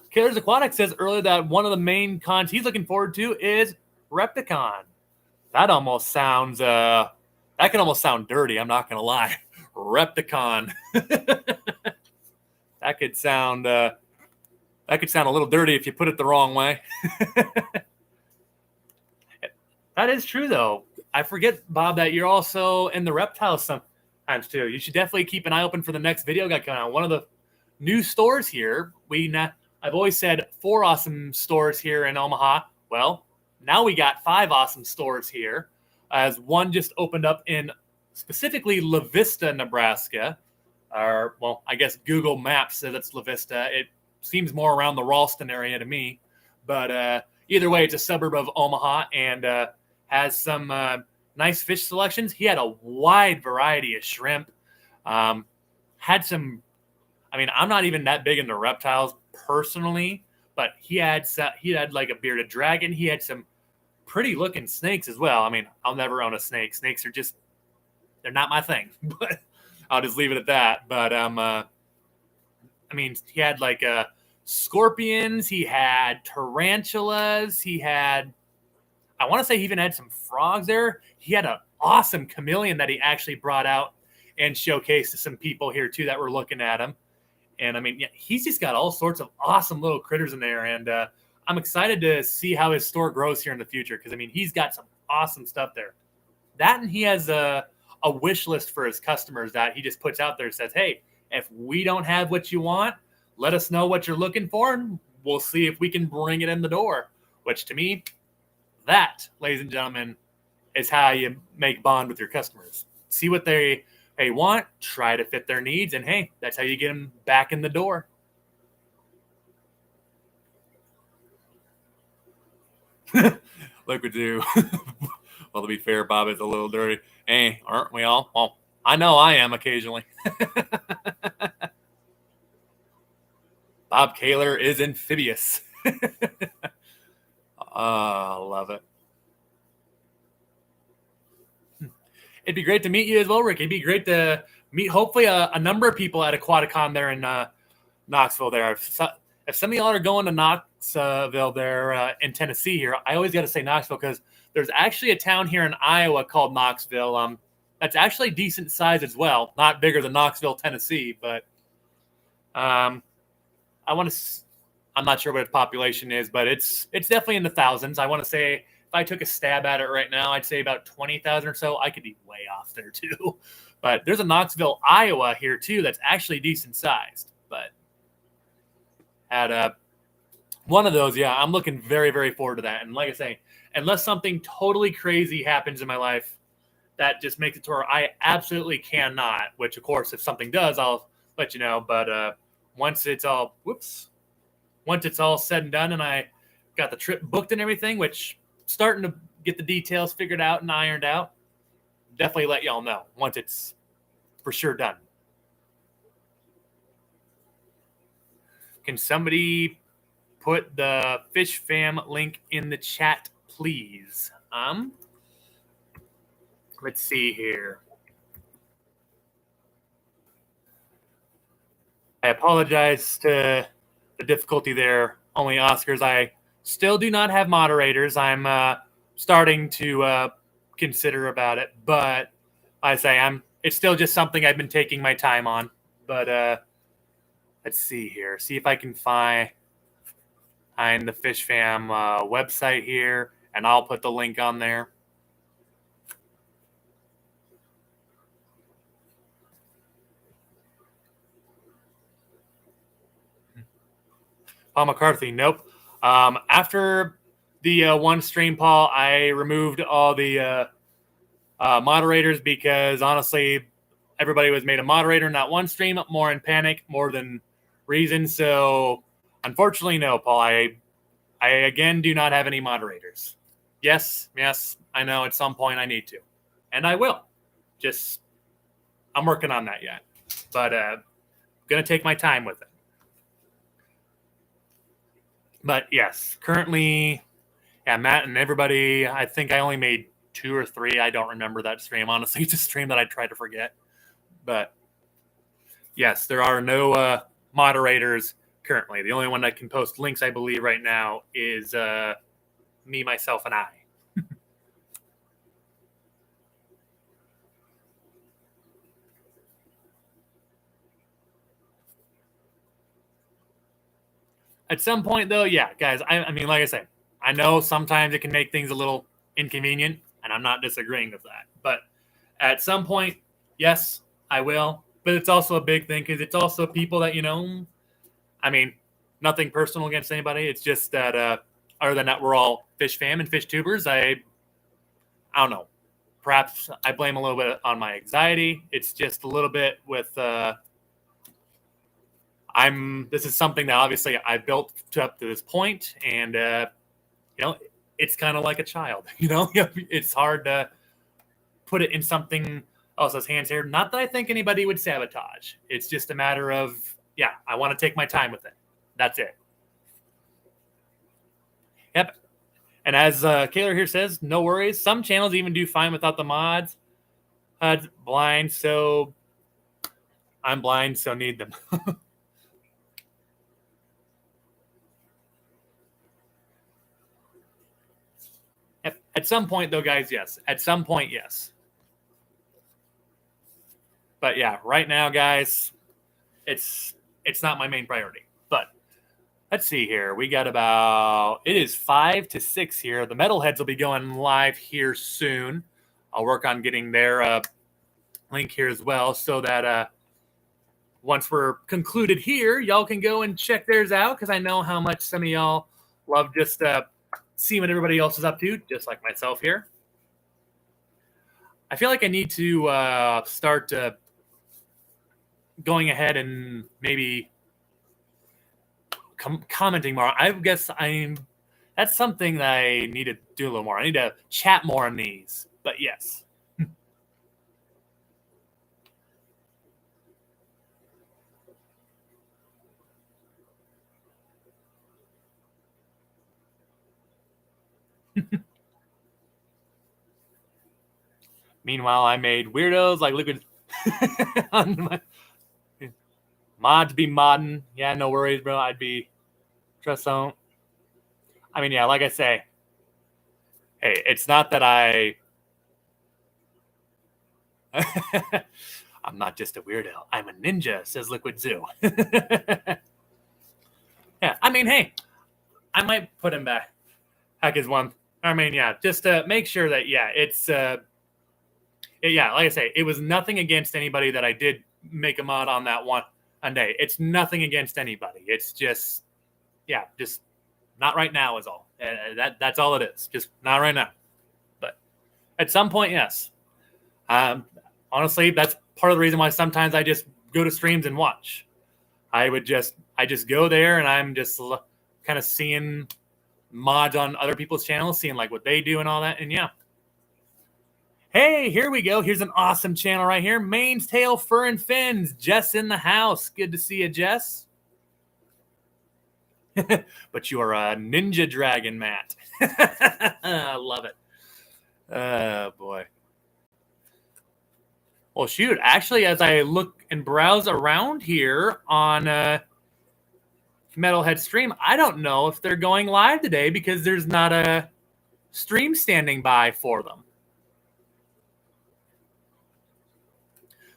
Killers Aquatics says earlier that one of the main cons he's looking forward to is Repticon. That almost sounds that can almost sound dirty, I'm not gonna lie. Repticon. That could sound a little dirty if you put it the wrong way. That is true, though. I forget, Bob, that you're also in the reptiles sometimes too. You should definitely keep an eye open for the next video got coming out. One of the new stores here. I've always said 4 awesome stores here in Omaha. Well, now we got 5 awesome stores here, as one just opened up in specifically La Vista, Nebraska. Or, well, I guess Google Maps says it's La Vista. It seems more around the Ralston area to me. But either way, it's a suburb of Omaha and has some nice fish selections. He had a wide variety of shrimp. Had some, I mean, I'm not even that big into reptiles personally, but he had like a bearded dragon. He had some pretty looking snakes as well. I mean, I'll never own a snake. Snakes are just, they're not my thing, but I'll just leave it at that. But I mean, he had like scorpions, he had tarantulas, he had, I want to say he even had some frogs there. He had an awesome chameleon that he actually brought out and showcased to some people here too that were looking at him. And I mean, yeah, he's just got all sorts of awesome little critters in there. And I'm excited to see how his store grows here in the future. Because I mean, he's got some awesome stuff there. That, and he has a wish list for his customers that he just puts out there and says, hey, if we don't have what you want, let us know what you're looking for, and we'll see if we can bring it in the door. Which to me, that, ladies and gentlemen, is how you make bond with your customers. see what they want, try to fit their needs, and hey, that's how you get them back in the door. Like we do. Well, to be fair, Bob is a little dirty. Hey, aren't we all? Well, I know I am occasionally. Bob Kaler is amphibious. Love it. It'd be great to meet you as well, Rick. It'd be great to meet, hopefully, a number of people at Aquaticon there in Knoxville there. If some of y'all are going to Knoxville there in Tennessee here, I always got to say Knoxville because there's actually a town here in Iowa called Knoxville. That's actually decent size as well. Not bigger than Knoxville, Tennessee, but I'm not sure what its population is, but it's definitely in the thousands. I want to say if I took a stab at it right now, I'd say about 20,000 or so. I could be way off there too. But there's a Knoxville, Iowa here too that's actually decent sized. But at one of those, yeah, I'm looking very, very forward to that. And like I say, unless something totally crazy happens in my life that just makes it to where I absolutely cannot, which of course, if something does, I'll let you know. But once it's all said and done and I got the trip booked and everything, which starting to get the details figured out and ironed out, definitely let y'all know once it's for sure done. Can somebody put the Fish Fam link in the chat, please? Let's see here. I apologize to the difficulty there. Only Oscars. I still do not have moderators. I'm starting to consider about it, but I say it's still just something I've been taking my time on. But let's see here. See if I can find the Fish Fam website here, and I'll put the link on there. Paul McCarthy, nope. After the one stream, Paul, I removed all the moderators because honestly, everybody was made a moderator, not one stream, more in panic, more than reason. So unfortunately, no, Paul, I again do not have any moderators. Yes, I know at some point I need to, and I will. Just I'm working on that yet, but gonna take my time with it. But yes, currently, yeah, Matt and everybody, I think I only made 2 or 3. I don't remember that stream. Honestly, it's a stream that I try to forget. But yes, there are no moderators currently. The only one that can post links, I believe, right now is me, myself, and I. At some point, though, yeah, guys, I mean, like I said, I know sometimes it can make things a little inconvenient, and I'm not disagreeing with that. But at some point, yes, I will. But it's also a big thing because it's also people that, I mean, nothing personal against anybody. It's just that other than that, we're all fish fam and fish tubers. I don't know. Perhaps I blame a little bit on my anxiety. It's just a little bit with this is something that obviously I built up to this point, and it's kind of like a child. It's hard to put it in something else's hands here. Not that I think anybody would sabotage. It's just a matter of I want to take my time with it. That's it. Yep. And as Kaler here says, no worries. Some channels even do fine without the mods. Blind, so I'm blind, so need them. At some point, though, guys, yes. At some point, yes. But yeah, right now, guys, it's not my main priority. But let's see here. We got it is 5 to 6 here. The Metalheads will be going live here soon. I'll work on getting their link here as well so that once we're concluded here, y'all can go and check theirs out because I know how much some of y'all love just see what everybody else is up to, just like myself here. I feel like I need to start going ahead and maybe commenting more. I guess that's something that I need to do a little more. I need to chat more on these. But yes. Meanwhile, I made weirdos like liquid on my mods be modding. Yeah, no worries, bro. I'd be trust don't. I mean, yeah, like I say, hey, it's not that I'm not just a weirdo. I'm a ninja, says Liquid Zoo. Yeah, I mean, hey, I might put him back. Heck is one. I mean, yeah, just to make sure that, yeah, it's, yeah, like I say, it was nothing against anybody that I did make a mod on that one day. It's nothing against anybody. It's just, yeah, just not right now is all. That's all it is. Just not right now. But at some point, yes. Honestly, that's part of the reason why sometimes I just go to streams and watch. I just go there and I'm just kind of seeing mods on other people's channels, seeing like what they do and all that. And yeah. Hey, here we go. Here's an awesome channel right here. Maine's Tail Fur and Fins. Jess in the house. Good to see you, Jess. But you are a ninja dragon, Matt. I love it. Oh, boy. Well, shoot. Actually, as I look and browse around here on Metalhead Stream, I don't know if they're going live today because there's not a stream standing by for them.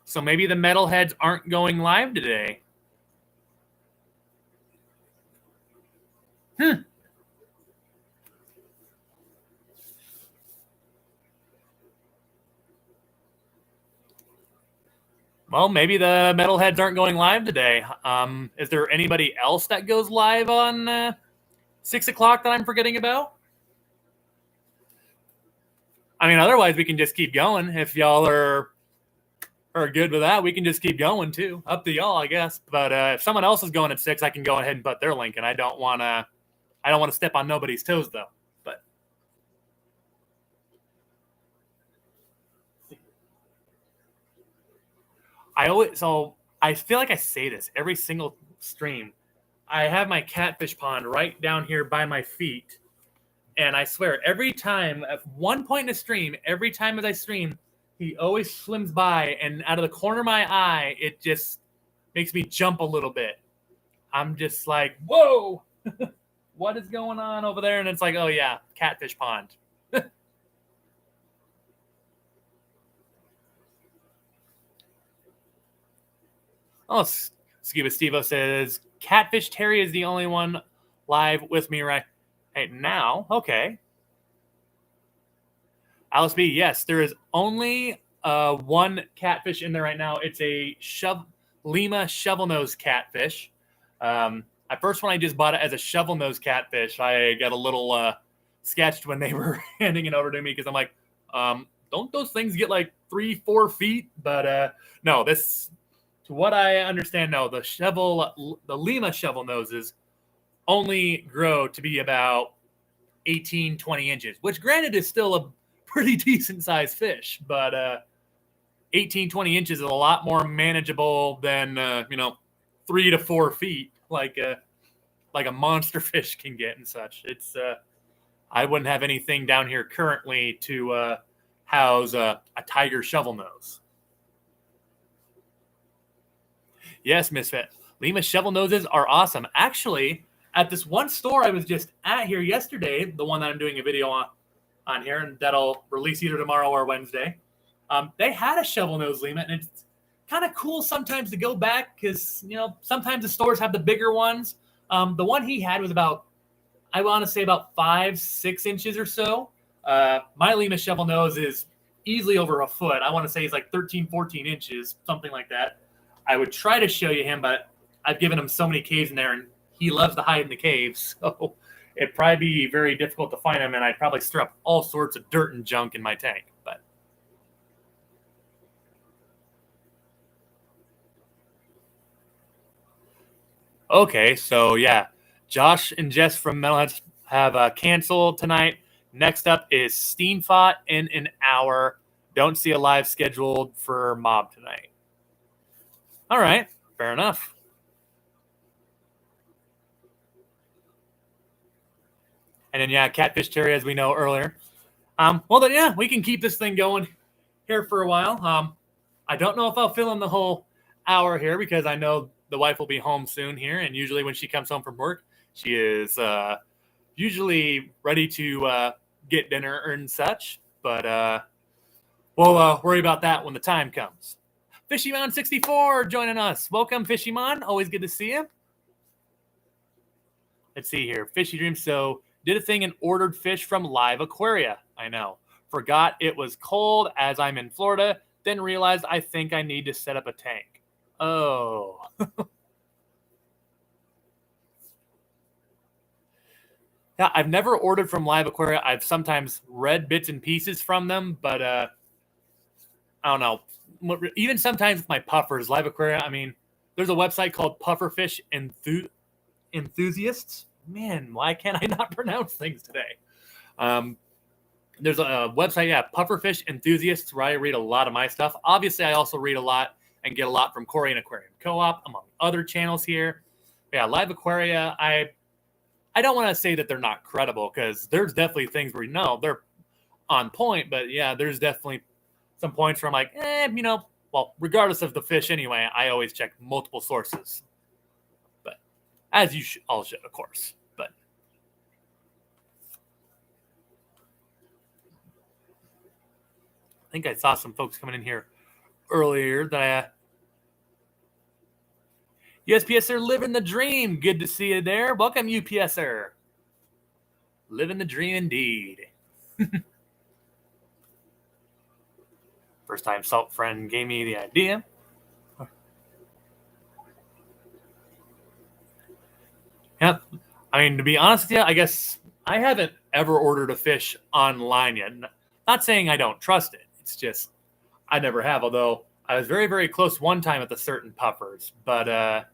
So maybe the Metalheads aren't going live today. Well, maybe the Metalheads aren't going live today. Is there anybody else that goes live on 6 o'clock that I'm forgetting about? I mean, otherwise we can just keep going. If y'all are good with that, we can just keep going too. Up to y'all, I guess. But if someone else is going at 6, I can go ahead and put their link. And I don't want to step on nobody's toes though. But I feel like I say this every single stream. I have my catfish pond right down here by my feet. And I swear, every time, at one point in a stream, every time as I stream, he always swims by, and out of the corner of my eye, it just makes me jump a little bit. I'm just like, whoa, what is going on over there? And it's like, oh yeah, catfish pond. Oh, Scuba Stevo says, Catfish Terry is the only one live with me right now. Okay. Alice B, yes, there is only one catfish in there right now. It's a Lima Shovelnose catfish. At first, when I just bought it as a Shovelnose catfish, I got a little sketched when they were handing it over to me because I'm like, don't those things get like 3-4 feet? But no, this, to what I understand, no, the Lima Shovelnoses only grow to be about 18, 20 inches, which granted is still a pretty decent sized fish, but 18, 20 inches is a lot more manageable than 3 to 4 feet like a monster fish can get and such. It's I wouldn't have anything down here currently to house a tiger shovelnose. Yes, Misfit. Lima Shovelnoses are awesome. Actually, at this one store I was just at here yesterday, the one that I'm doing a video on here, and that'll release either tomorrow or Wednesday, they had a Shovelnose Lima, and it's kind of cool sometimes to go back because, sometimes the stores have the bigger ones. The one he had was about, I want to say about 5-6 inches or so. My Lima Shovelnose is easily over a foot. I want to say he's like 13, 14 inches, something like that. I would try to show you him, but I've given him so many caves in there, and he loves to hide in the caves. So it'd probably be very difficult to find him, and I'd probably stir up all sorts of dirt and junk in my tank. But Okay, so yeah, Josh and Jess from Metalheads have canceled tonight. Next up is Steamfought in an hour. Don't see a live scheduled for Mob tonight. All right, fair enough. And then, yeah, Catfish Terry, as we know earlier. Well, then, yeah, we can keep this thing going here for a while. I don't know if I'll fill in the whole hour here because I know the wife will be home soon here. And usually when she comes home from work, she is usually ready to get dinner and such. But we'll worry about that when the time comes. Fishy-Mon64 joining us. Welcome, Fishy-Mon. Always good to see you. Let's see here. Fishy Dreams. So did a thing and ordered fish from Live Aquaria. I know. Forgot it was cold as I'm in Florida. Then realized I think I need to set up a tank. Oh. Yeah, I've never ordered from Live Aquaria. I've sometimes read bits and pieces from them, but I don't know. Even sometimes with my puffers, Live Aquaria, I mean, there's a website called Pufferfish Enthusiasts. Man, why can't I not pronounce things today? There's a website, yeah, Pufferfish Enthusiasts, where I read a lot of my stuff. Obviously, I also read a lot and get a lot from Korean Aquarium Co-op, among other channels here. But yeah, Live Aquaria, I don't want to say that they're not credible because there's definitely things where, they're on point. But yeah, there's definitely some points where I'm like, well, regardless of the fish anyway, I always check multiple sources. But as you all should, of course. But I think I saw some folks coming in here earlier that USPSer living the dream. Good to see you there. Welcome, UPSer. Living the dream indeed. First time Salt Friend gave me the idea. Yeah, I mean, to be honest with you, I guess I haven't ever ordered a fish online yet. Not saying I don't trust it. It's just I never have, although I was very, very close one time with the certain puffers. But let's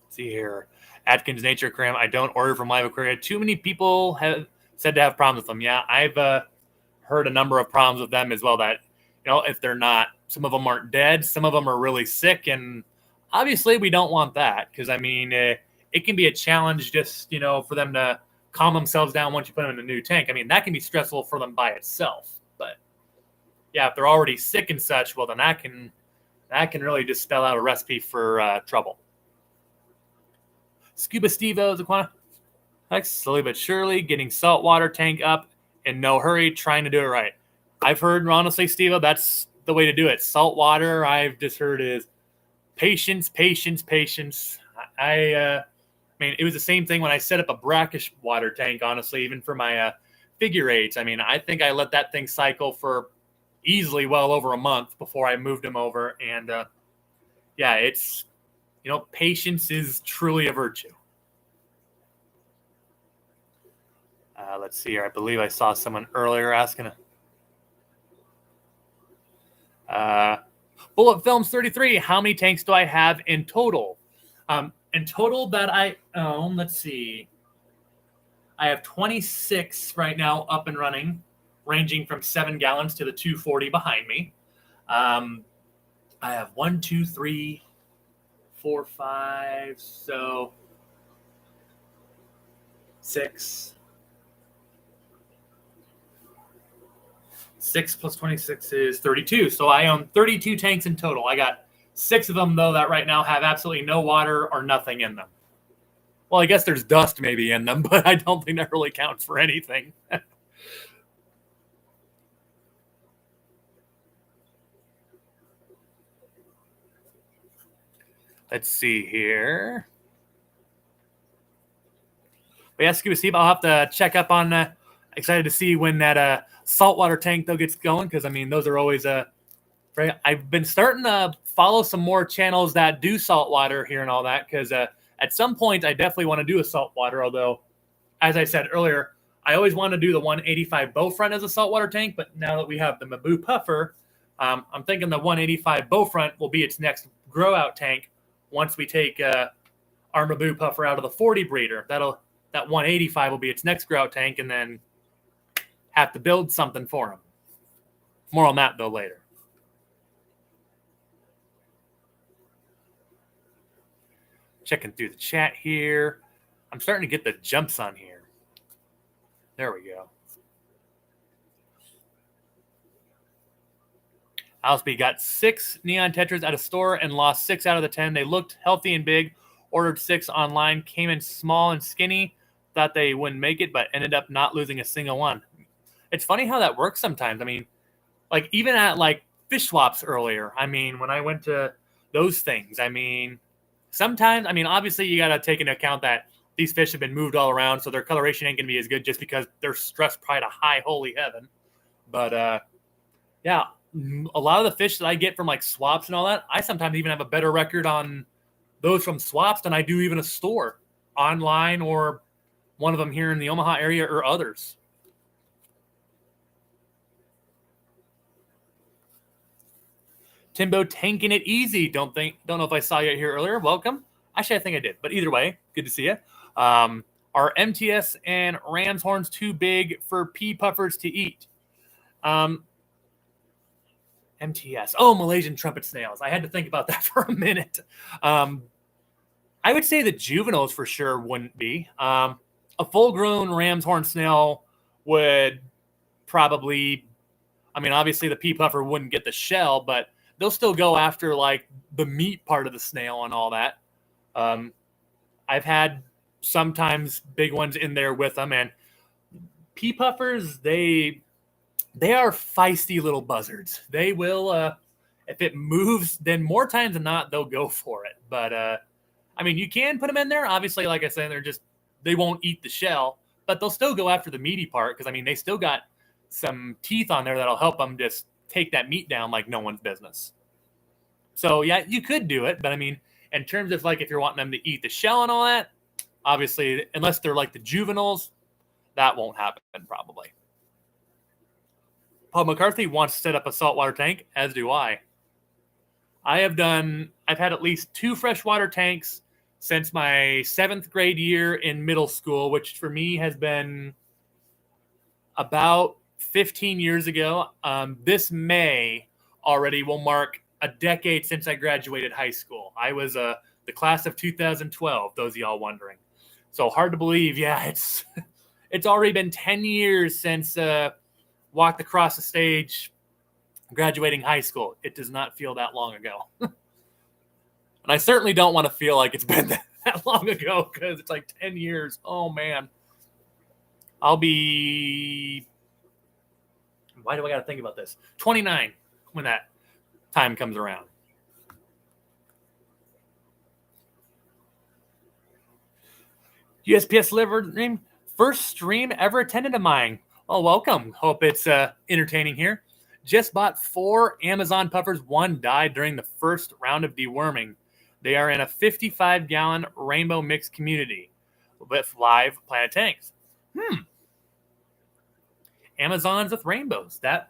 see here. Atkins Nature Aquarium, I don't order from Live Aquaria. Too many people have said to have problems with them. Yeah, I've heard a number of problems with them as well that, if they're not, some of them aren't dead, some of them are really sick, and obviously we don't want that because, I mean, it can be a challenge just, for them to calm themselves down once you put them in a new tank. I mean, that can be stressful for them by itself. But, yeah, if they're already sick and such, well, then that can really just spell out a recipe for trouble. Scuba Steve-O's Aquatics, slowly but surely, getting saltwater tank up in no hurry, trying to do it right. I've heard, honestly, Steve-O, that's the way to do it. Saltwater, I've just heard, is patience, patience, patience. I mean, it was the same thing when I set up a brackish water tank, honestly, even for my figure eights. I mean, I think I let that thing cycle for easily well over a month before I moved them over. And, yeah, it's, patience is truly a virtue. Let's see here. I believe I saw someone earlier asking. Bullet Films 33. How many tanks do I have in total? In total that I own, let's see. I have 26 right now up and running, ranging from 7 gallons to the 240 behind me. I have 1, 2, 3, 4, 5, so 6. 6 plus 26 is 32. So I own 32 tanks in total. I got 6 of them, though, that right now have absolutely no water or nothing in them. Well, I guess there's dust maybe in them, but I don't think that really counts for anything. Let's see here. But yeah, Scuba Steve, I'll have to check up on excited to see when that saltwater tank, though, gets going, because, I mean, those are always right. I've been starting to follow some more channels that do saltwater here and all that, because at some point I definitely want to do a saltwater, although, as I said earlier, I always want to do the 185 Bowfront as a saltwater tank, but now that we have the Mabu Puffer, I'm thinking the 185 Bowfront will be its next grow out tank once we take our Maboo puffer out of the 40 breeder. That 185 will be its next grow out tank, and then have to build something for him. More on that though later. Checking through the chat here. I'm starting to get the jumps on here. There we go. Asthmate got 6 neon tetras at a store and lost 6 out of the 10. They looked healthy and big. Ordered 6 online. Came in small and skinny. Thought they wouldn't make it, but ended up not losing a single one. It's funny how that works sometimes. I mean, like even at like fish swaps earlier. I mean, when I went to those things, I mean, sometimes, I mean, obviously you got to take into account that these fish have been moved all around, so their coloration ain't going to be as good just because they're stressed probably to high holy heaven. But, yeah, a lot of the fish that I get from like swaps and all that, I sometimes even have a better record on those from swaps than I do even a store, online or one of them here in the Omaha area or others. Timbo tanking it easy. Don't know if I saw you here earlier. Welcome. Actually, I think I did. But either way, good to see you. Are MTS and ram's horns too big for pea puffers to eat? MTS. Oh, Malaysian trumpet snails. I had to think about that for a minute. I would say the juveniles for sure wouldn't be. A full-grown ram's horn snail would probably, I mean, obviously the pea puffer wouldn't get the shell, but they'll still go after like the meat part of the snail and all that. I've had sometimes big ones in there with them, and pea puffers, they are feisty little buzzards. They will, if it moves, then more times than not, they'll go for it. But, I mean, you can put them in there. Obviously, like I said, they won't eat the shell, but they'll still go after the meaty part because, I mean, they still got some teeth on there that'll help them just take that meat down like no one's business. So, yeah, you could do it. But, I mean, in terms of, like, if you're wanting them to eat the shell and all that, obviously, unless they're like the juveniles, that won't happen probably. Paul McCarthy wants to set up a saltwater tank, as do I. I've had at least 2 freshwater tanks since my 7th grade year in middle school, which for me has been about 15 years ago. This May already will mark a decade since I graduated high school. I was the class of 2012, those of y'all wondering. So hard to believe. Yeah, it's already been 10 years since walked across the stage graduating high school. It does not feel that long ago. And I certainly don't want to feel like it's been that long ago because it's like 10 years. Oh, man. I'll be... Why do I got to think about this? 29 when that time comes around. USPS liver dream. First stream ever attended of mine. Oh, welcome. Hope it's entertaining here. Just bought 4 Amazon puffers. 1 died during the first round of deworming. They are in a 55-gallon rainbow mix community with live planet tanks. Amazons with rainbows. That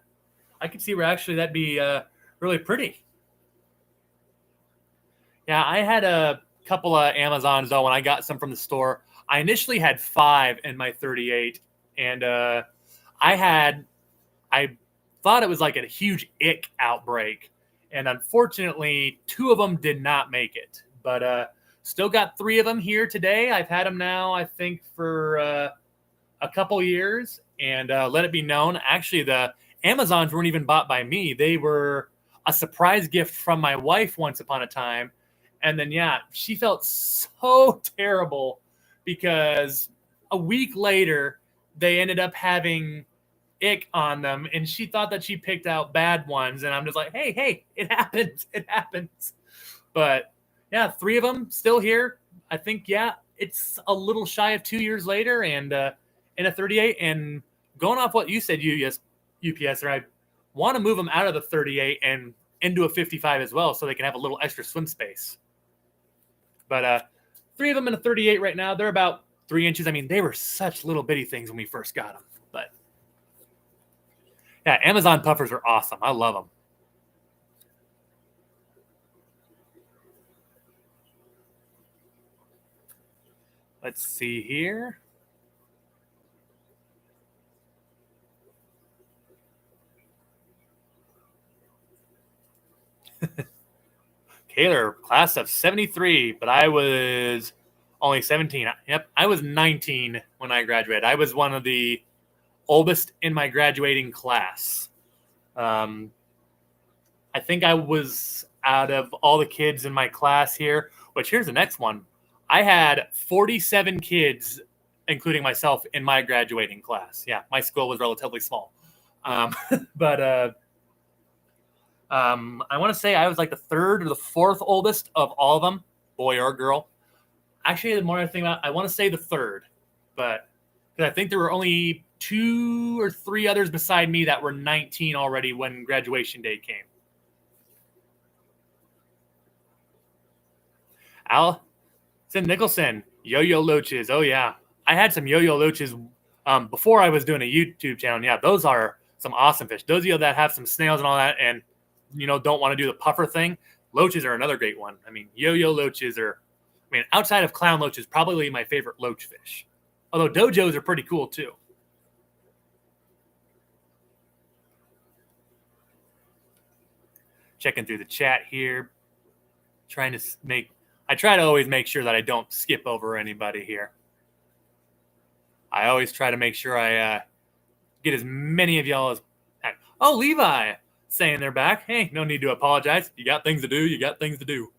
I could see where actually that'd be really pretty. Yeah, I had a couple of Amazons though when I got some from the store. I initially had 5 in my 38, and I thought it was like a huge ick outbreak, and unfortunately 2 of them did not make it, but still got 3 of them here today. I've had them now, I think, for a couple years, and let it be known, actually the Amazons weren't even bought by me. They were a surprise gift from my wife once upon a time, and then yeah, she felt so terrible because a week later they ended up having ick on them, and she thought that she picked out bad ones, and I'm just like, hey, it happens. But yeah, 3 of them still here. I think, yeah, it's a little shy of 2 years later, and in a 38, and going off what you said, UPS, or I want to move them out of the 38 and into a 55 as well, so they can have a little extra swim space. But 3 of them in a 38 right now. They're about 3 inches. I mean, they were such little bitty things when we first got them. But yeah, Amazon puffers are awesome. I love them. Let's see here. Taylor, class of 73, but I was only 17. Yep, I was 19 when I graduated. I was one of the oldest in my graduating class. I think I was out of all the kids in my class here, which here's the next one. I had 47 kids, including myself, in my graduating class. Yeah, my school was relatively small. But I want to say I was like the third or the fourth oldest of all of them, boy or girl. Actually, the more I think about it, I want to say the third, but I think there were only 2 or 3 others beside me that were 19 already when graduation day came. Allison Nicholson, Yo-Yo Loaches. Oh, yeah. I had some Yo-Yo Loaches before I was doing a YouTube channel. Yeah, those are some awesome fish. Those of you that have some snails and all that and, don't want to do the puffer thing, loaches are another great one. I mean, Yo-Yo Loaches are, outside of clown loaches, probably my favorite loach fish. Although dojos are pretty cool, too. Checking through the chat here. I try to always make sure that I don't skip over anybody here. I always try to make sure I get as many of y'all as... Oh, Levi saying they're back. Hey, no need to apologize. You got things to do. You got things to do.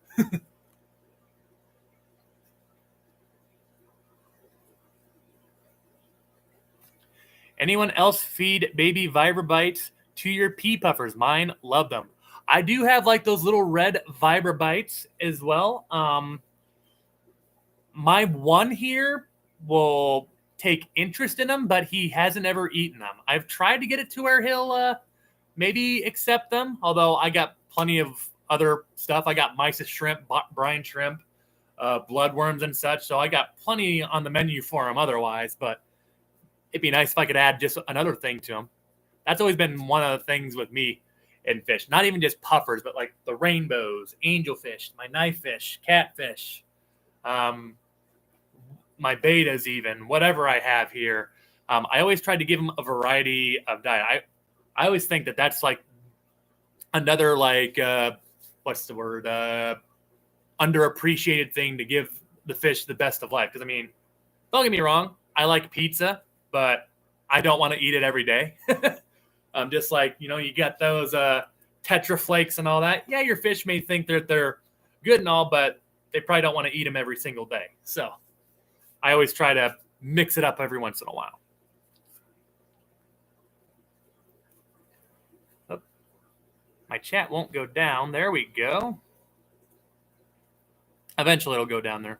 Anyone else feed baby vibrobites to your pea puffers? Mine love them. I do have like those little red vibrobites as well. My one here will take interest in them, but he hasn't ever eaten them. I've tried to get it to where he'll maybe accept them, although I got plenty of other stuff. I got mysis shrimp, brine shrimp, bloodworms and such, so I got plenty on the menu for him otherwise, but it'd be nice if I could add just another thing to him. That's always been one of the things with me in fish. Not even just puffers, but like the rainbows, angelfish, my knife fish, catfish, my betas even, whatever I have here. I always try to give them a variety of diet. I always think that that's like another like, what's the word? Underappreciated thing to give the fish the best of life. Because, don't get me wrong. I like pizza, but I don't want to eat it every day. Just like, you got those Tetra flakes and all that. Yeah, your fish may think that they're good and all, but they probably don't want to eat them every single day. So I always try to mix it up every once in a while. Oh, my chat won't go down. There we go. Eventually it'll go down there.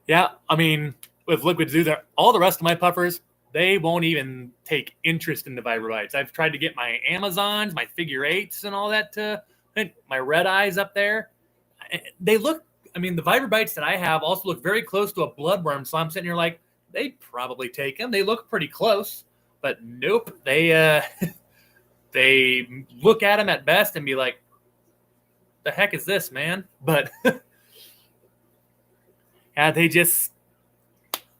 Yeah, with Liquid Zoo, all the rest of my puffers, they won't even take interest in the vibrobites. I've tried to get my Amazons, my figure 8s and all that, my red eyes up there. They look, the vibrobites that I have also look very close to a bloodworm, so I'm sitting here like, they'd probably take them. They look pretty close, but nope. They look at them at best and be like, the heck is this, man? But... yeah,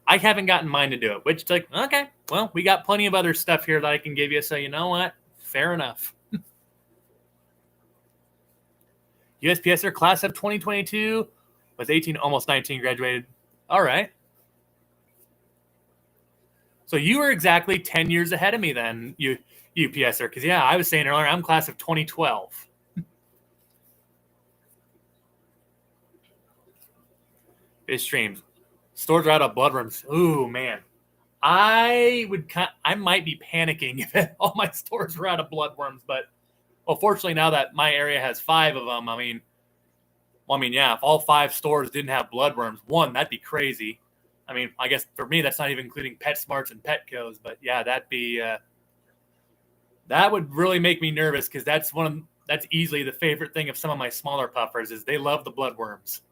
I haven't gotten mine to do it, which is like, okay, well, we got plenty of other stuff here that I can give you, so you know what? Fair enough. USPSer class of 2022 was 18, almost 19, graduated. All right. So you were exactly 10 years ahead of me then, UPSer, because, yeah, I was saying earlier, I'm class of 2012. Fish streams. Stores are out of bloodworms. Ooh, man. I might be panicking if all my stores were out of bloodworms, but fortunately now that my area has 5 of them, yeah, if all 5 stores didn't have bloodworms, that'd be crazy. I guess for me, that's not even including PetSmarts and Petco's, but yeah, that would really make me nervous because that's easily the favorite thing of some of my smaller puffers is they love the bloodworms.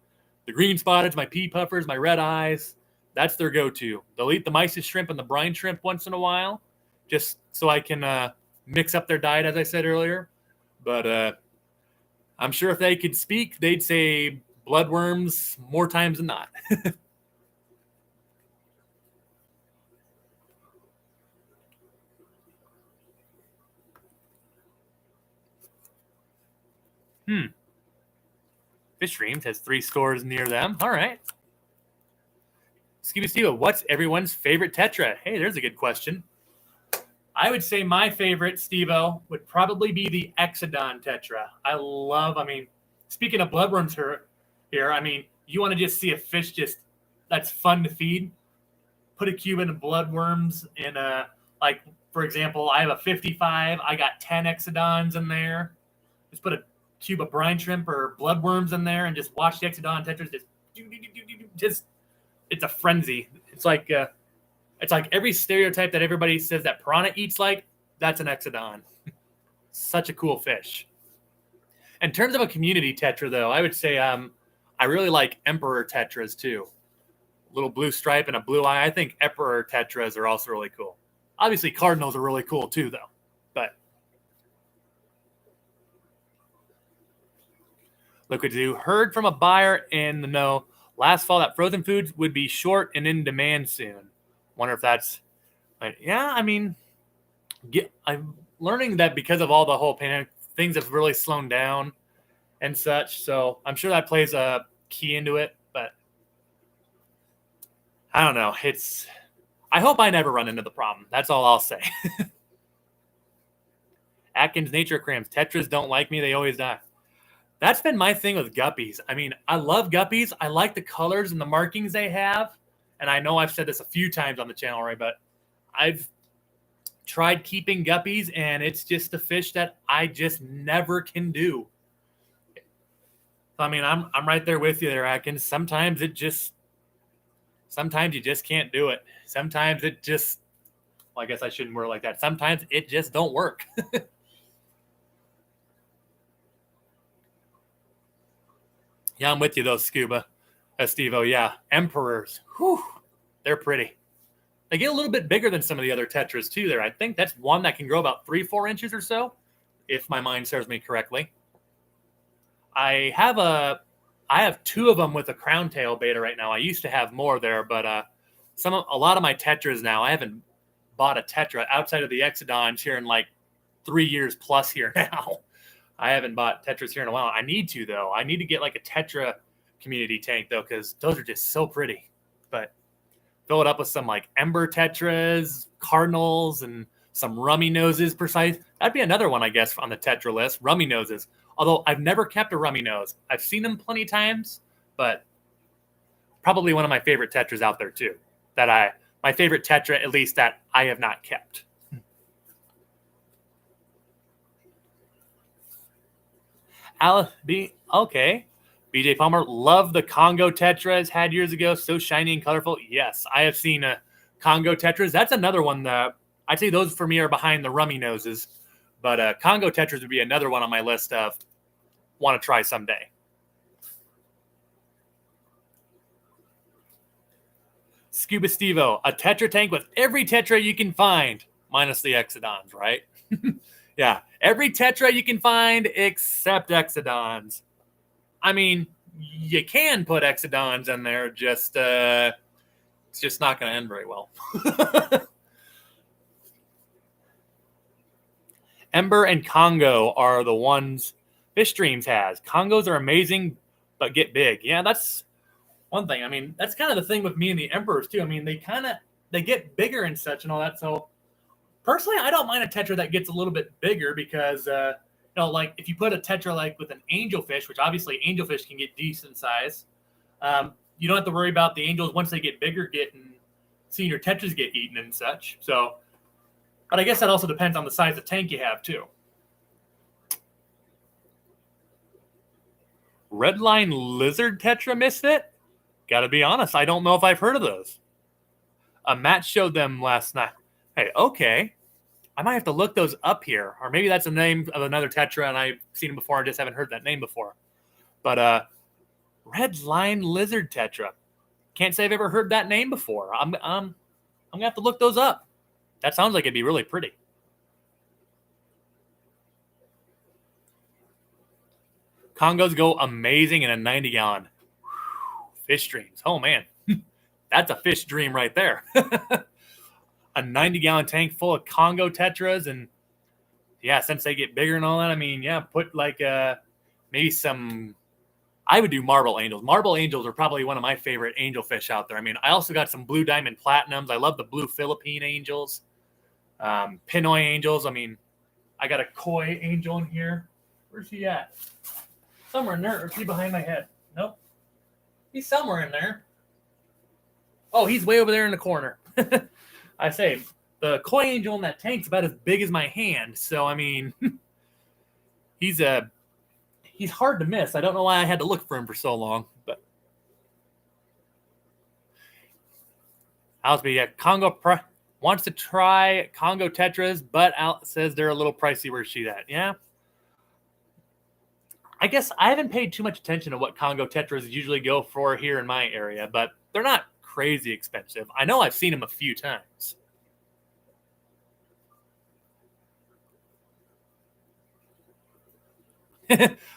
The green spotteds, my pea puffers, my red eyes, that's their go-to. They'll eat the mysis shrimp and the brine shrimp once in a while, just so I can mix up their diet, as I said earlier. But I'm sure if they could speak, they'd say bloodworms more times than not. Fish Streams has 3 stores near them. All right. Scooby Steve, what's everyone's favorite Tetra? Hey, there's a good question. I would say my favorite, Steve-O, would probably be the Exodon Tetra. I mean, speaking of bloodworms here, I mean, you want to just see a fish that's fun to feed? Put a cube into bloodworms in like, for example, I have a 55. I got 10 Exodons in there. Just put a cube of brine shrimp or bloodworms in there and just watch the Exodon Tetras just it's a frenzy. It's like every stereotype that everybody says that piranha eats like, that's an Exodon. Such a cool fish. In terms of a community Tetra, though, I would say I really like Emperor Tetras, too. Little blue stripe and a blue eye. I think Emperor Tetras are also really cool. Obviously, Cardinals are really cool, too, though. But Liquid Zoo heard from a buyer in the know last fall that frozen foods would be short and in demand soon. Wonder if that's, yeah, I mean, I'm learning that because of all the whole pandemic, things have really slowed down and such. So I'm sure that plays a key into it, but I don't know. I hope I never run into the problem. That's all I'll say. Atkins Nature Crams, Tetras don't like me. They always die. That's been my thing with guppies. I mean, I love guppies. I like the colors and the markings they have. And I know I've said this a few times on the channel, right? But I've tried keeping guppies, and it's just a fish that I just never can do. I mean, I'm right there with you there, Atkins. Sometimes you just can't do it. Sometimes I guess I shouldn't word it like that. Sometimes it just don't work. Yeah, I'm with you, though, Scuba. Steve-O, yeah. Emperors. Whew. They're pretty. They get a little bit bigger than some of the other Tetras, too, there. I think that's one that can grow about 3-4 inches or so, if my mind serves me correctly. I have 2 of them with a crown tail beta right now. I used to have more there, but a lot of my Tetras now, I haven't bought a Tetra outside of the Exodons here in like 3 years plus here now. I haven't bought Tetras here in a while. I need to, though. I need to get like a Tetra community tank, though, because those are just so pretty. But fill it up with some like Ember Tetras, Cardinals, and some Rummy Noses precise. That'd be another one, I guess, on the Tetra list. Rummy Noses. Although I've never kept a Rummy Nose. I've seen them plenty of times, but probably one of my favorite Tetras out there, too. My favorite Tetra, at least, that I have not kept. Okay. BJ Palmer, love the Congo Tetras had years ago. So shiny and colorful. Yes, I have seen Congo Tetras. That's another one that I'd say those for me are behind the Rummy Noses. But Congo Tetras would be another one on my list of want to try someday. Scuba Steve-O, a Tetra tank with every Tetra you can find, minus the Exodons, right? Yeah, every Tetra you can find except Exodons. I mean, you can put Exodons in there, just it's just not going to end very well. Ember and Congo are the ones Fish Streams has. Congos are amazing, but get big. Yeah, that's one thing. I mean, that's kind of the thing with me and the Emperors, too. I mean, they get bigger and such and all that, so personally, I don't mind a Tetra that gets a little bit bigger because, like if you put a Tetra like with an angelfish, which obviously angelfish can get decent size, you don't have to worry about the angels once they get bigger seeing your Tetras get eaten and such. So, but I guess that also depends on the size of tank you have too. Redline Lizard Tetra Misfit? Gotta be honest, I don't know if I've heard of those. Matt showed them last night. Hey, okay. I might have to look those up here. Or maybe that's the name of another Tetra and I've seen them before. I just haven't heard that name before. But Red Line Lizard Tetra. Can't say I've ever heard that name before. I'm going to have to look those up. That sounds like it'd be really pretty. Congos go amazing in a 90-gallon. Fish streams. Oh, man. That's a fish dream right there. A 90-gallon tank full of Congo Tetras. And, yeah, since they get bigger and all that, I mean, yeah, put like maybe some... I would do marble angels. Marble angels are probably one of my favorite angel fish out there. I mean, I also got some blue diamond platinums. I love the blue Philippine angels. Pinoy angels. I mean, I got a koi angel in here. Where's he at? Somewhere in there. Or is he behind my head? Nope. He's somewhere in there. Oh, he's way over there in the corner. I say, the koi angel in that tank's about as big as my hand. So, I mean, he's hard to miss. I don't know why I had to look for him for so long. But Alsby, yeah, Congo wants to try Congo Tetras, but Al says they're a little pricey. Where's she at? Yeah. I guess I haven't paid too much attention to what Congo Tetras usually go for here in my area, but they're not crazy expensive. I know I've seen them a few times.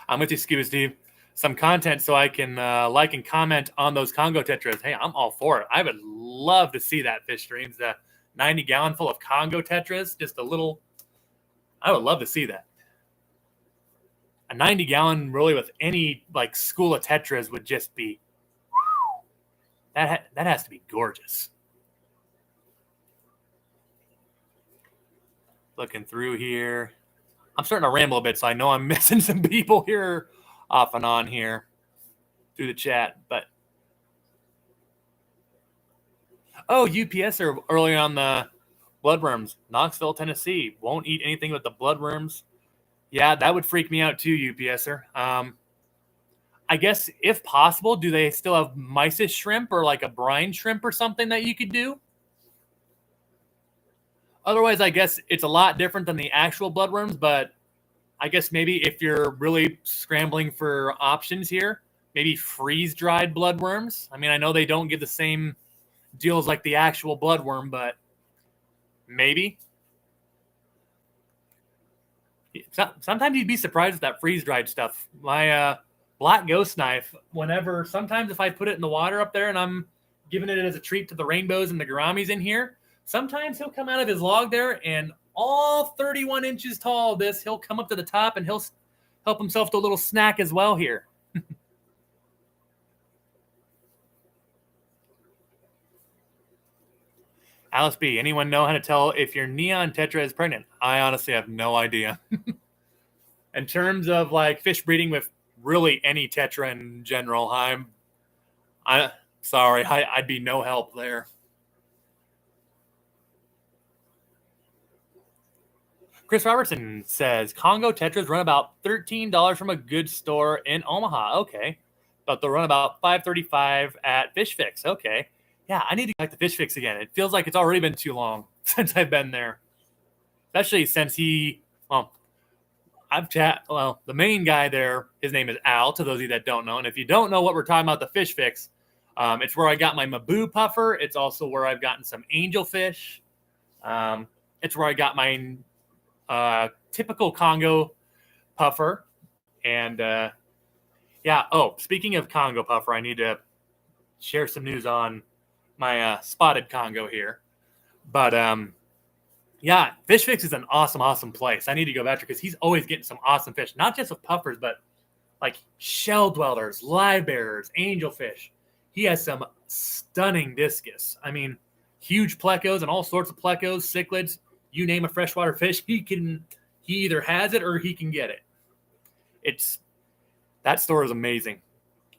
I'm with you, Scuba Steve. Some content so I can like and comment on those Congo Tetras. Hey, I'm all for it. I would love to see that fish streams. The 90-gallon full of Congo Tetras. Just a little. I would love to see that. A 90-gallon really with any like school of Tetras would just be. That has to be gorgeous. Looking through here. I'm starting to ramble a bit, so I know I'm missing some people here off and on here through the chat. But UPS are early on the bloodworms. Knoxville, Tennessee. Won't eat anything with the bloodworms. Yeah, that would freak me out too, UPSer. I guess if possible, do they still have mysis shrimp or like a brine shrimp or something that you could do? Otherwise, I guess it's a lot different than the actual bloodworms, but I guess maybe if you're really scrambling for options here, maybe freeze-dried bloodworms. I mean, I know they don't give the same deals like the actual bloodworm, but maybe. Sometimes you'd be surprised at that freeze-dried stuff. My black ghost knife, sometimes if I put it in the water up there and I'm giving it as a treat to the rainbows and the gouramis in here, sometimes he'll come out of his log there and all 31 inches tall of this, he'll come up to the top and he'll help himself to a little snack as well here. Alice B., anyone know how to tell if your neon tetra is pregnant? I honestly have no idea. In terms of like fish breeding with really any tetra in general, I'm sorry, I'd be no help there. Chris Robertson says, Congo Tetras run about $13 from a good store in Omaha. Okay. But they'll run about $5.35 at Fish Fix. Okay. Yeah, I need to get back to Fish Fix again. It feels like it's already been too long since I've been there. Especially since the main guy there, his name is Al, to those of you that don't know. And if you don't know what we're talking about, the Fish Fix, it's where I got my Mabu puffer. It's also where I've gotten some angelfish. It's where I got my typical Congo puffer. And speaking of Congo puffer, I need to share some news on my spotted Congo here. But Fish Fix is an awesome place. I need to go back there because he's always getting some awesome fish, not just with puffers, but like shell dwellers, live bearers, angelfish. He has some stunning discus. I mean, huge plecos and all sorts of plecos, cichlids. You name a freshwater fish, he either has it or he can get it. That store is amazing.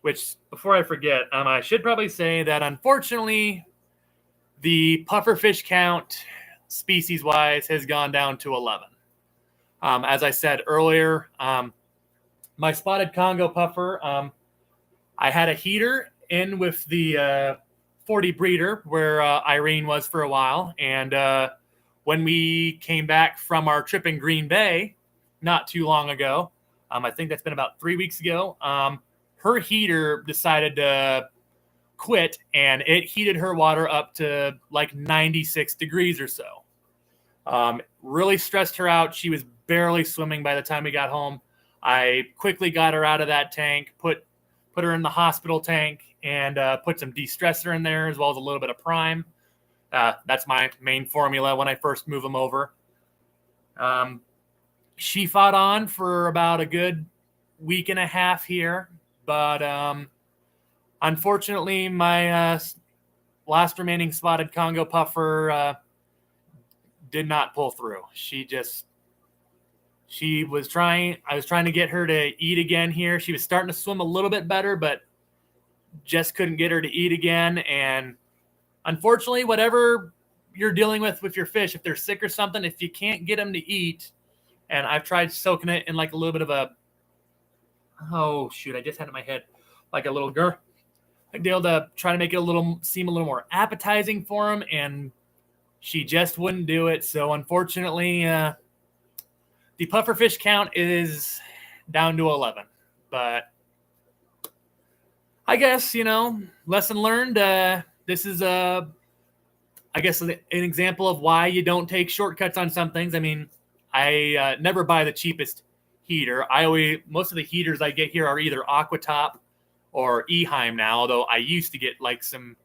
Which, before I forget, I should probably say that unfortunately, the puffer fish count, species-wise, has gone down to 11. As I said earlier, my spotted Congo puffer, I had a heater in with the 40 breeder where Irene was for a while, and when we came back from our trip in Green Bay not too long ago, I think that's been about 3 weeks ago, her heater decided to quit, and it heated her water up to like 96 degrees or so. Really stressed her out. She was barely swimming by the time we got home. I quickly got her out of that tank, put her in the hospital tank, and put some de-stressor in there as well as a little bit of prime. That's my main formula when I first move them over. She fought on for about a good week and a half here, but unfortunately, my last remaining spotted Congo puffer did not pull through. I was trying to get her to eat again here. She was starting to swim a little bit better, but just couldn't get her to eat again. And unfortunately, whatever you're dealing with your fish, if they're sick or something, if you can't get them to eat, and I've tried soaking it in like a little bit of I just had it in my head, like a little I'd be able to try to make it seem a little more appetizing for them, and she just wouldn't do it. So unfortunately, the pufferfish count is down to 11. But I guess, lesson learned. This is, I guess, an example of why you don't take shortcuts on some things. I mean, I never buy the cheapest heater. Most of the heaters I get here are either Aquatop or Eheim now, although I used to get like some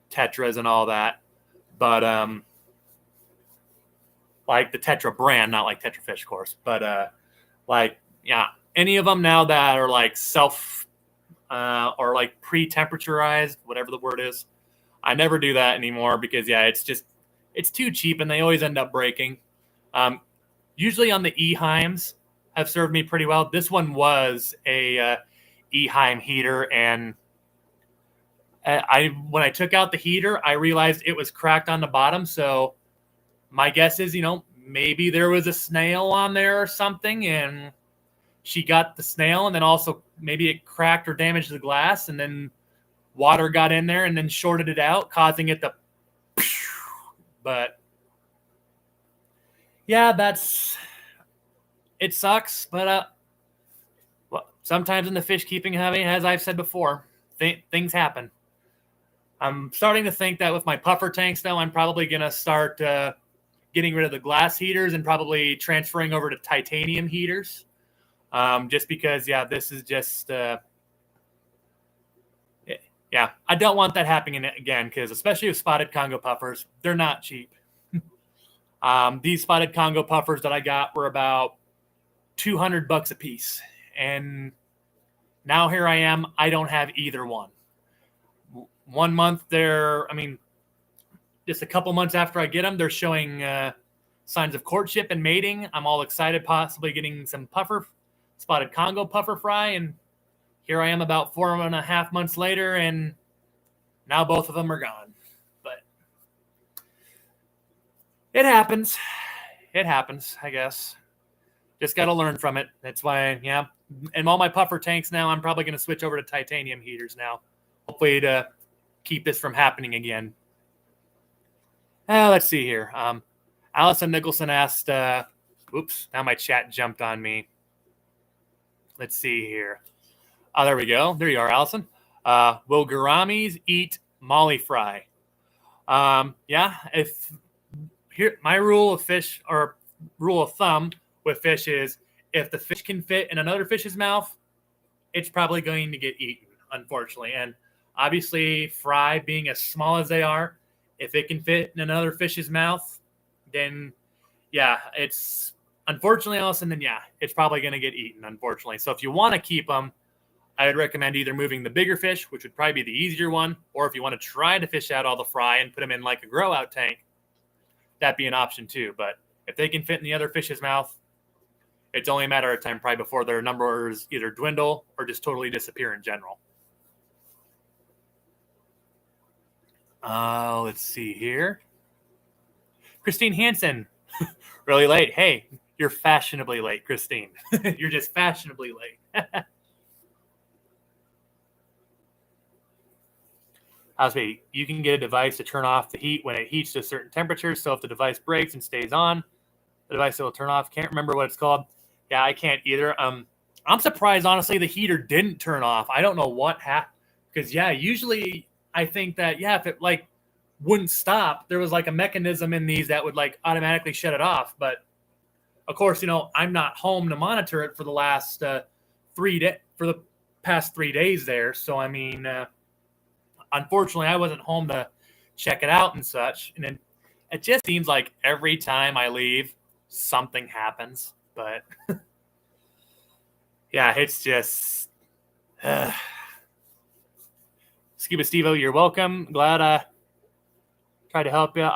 Tetras and all that. But like the Tetra brand, not like Tetra Fish, of course. But any of them now that are like or like pre-temperaturized, whatever the word is, I never do that anymore because it's too cheap and they always end up breaking. Usually on the Eheims have served me pretty well. This one was a Eheim heater, and when I took out the heater, I realized it was cracked on the bottom. So my guess is, maybe there was a snail on there or something, and she got the snail, and then also maybe it cracked or damaged the glass, and then water got in there and then shorted it out, causing it to. But yeah, it sucks. But sometimes in the fish keeping hobby, as I've said before, things happen. I'm starting to think that with my puffer tanks now, I'm probably going to start getting rid of the glass heaters and probably transferring over to titanium heaters. Just because, this is just, I don't want that happening again, because especially with spotted Congo puffers, they're not cheap. These spotted Congo puffers that I got were about $200 a piece. And now here I am, I don't have either one. 1 month just a couple months after I get them, they're showing signs of courtship and mating. I'm all excited, possibly getting some spotted Congo puffer fry. And here I am about 4.5 months later, and now both of them are gone. But it happens. It happens, I guess. Just got to learn from it. That's why, and all my puffer tanks now, I'm probably going to switch over to titanium heaters now. Hopefully to keep this from happening again. Let's see here. Allison Nicholson asked, now my chat jumped on me. Let's see here. Oh, there we go. There you are, Allison. Will gouramis eat molly fry? My rule of thumb with fish is if the fish can fit in another fish's mouth, it's probably going to get eaten, unfortunately. And obviously, fry being as small as they are, if it can fit in another fish's mouth, then it's unfortunately, Allison, then it's probably going to get eaten, unfortunately. So if you want to keep them, I would recommend either moving the bigger fish, which would probably be the easier one, or if you want to try to fish out all the fry and put them in like a grow out tank, that'd be an option too. But if they can fit in the other fish's mouth, it's only a matter of time probably before their numbers either dwindle or just totally disappear in general. Let's see here. Christine Hansen, really late. Hey, you're fashionably late, Christine. You're just fashionably late. Asthmate, you can get a device to turn off the heat when it heats to a certain temperature. So if the device breaks and stays on, the device will turn off. Can't remember what it's called. Yeah, I can't either. I'm surprised, honestly, the heater didn't turn off. I don't know what happened. Because, usually I think that, if it, wouldn't stop, there was, a mechanism in these that would, automatically shut it off. But Of course, I'm not home to monitor it for the last for the past 3 days there. So, I mean, unfortunately, I wasn't home to check it out and such. And it just seems like every time I leave, something happens. But yeah, it's just Scuba Stevo, you're welcome. Glad I tried to help you.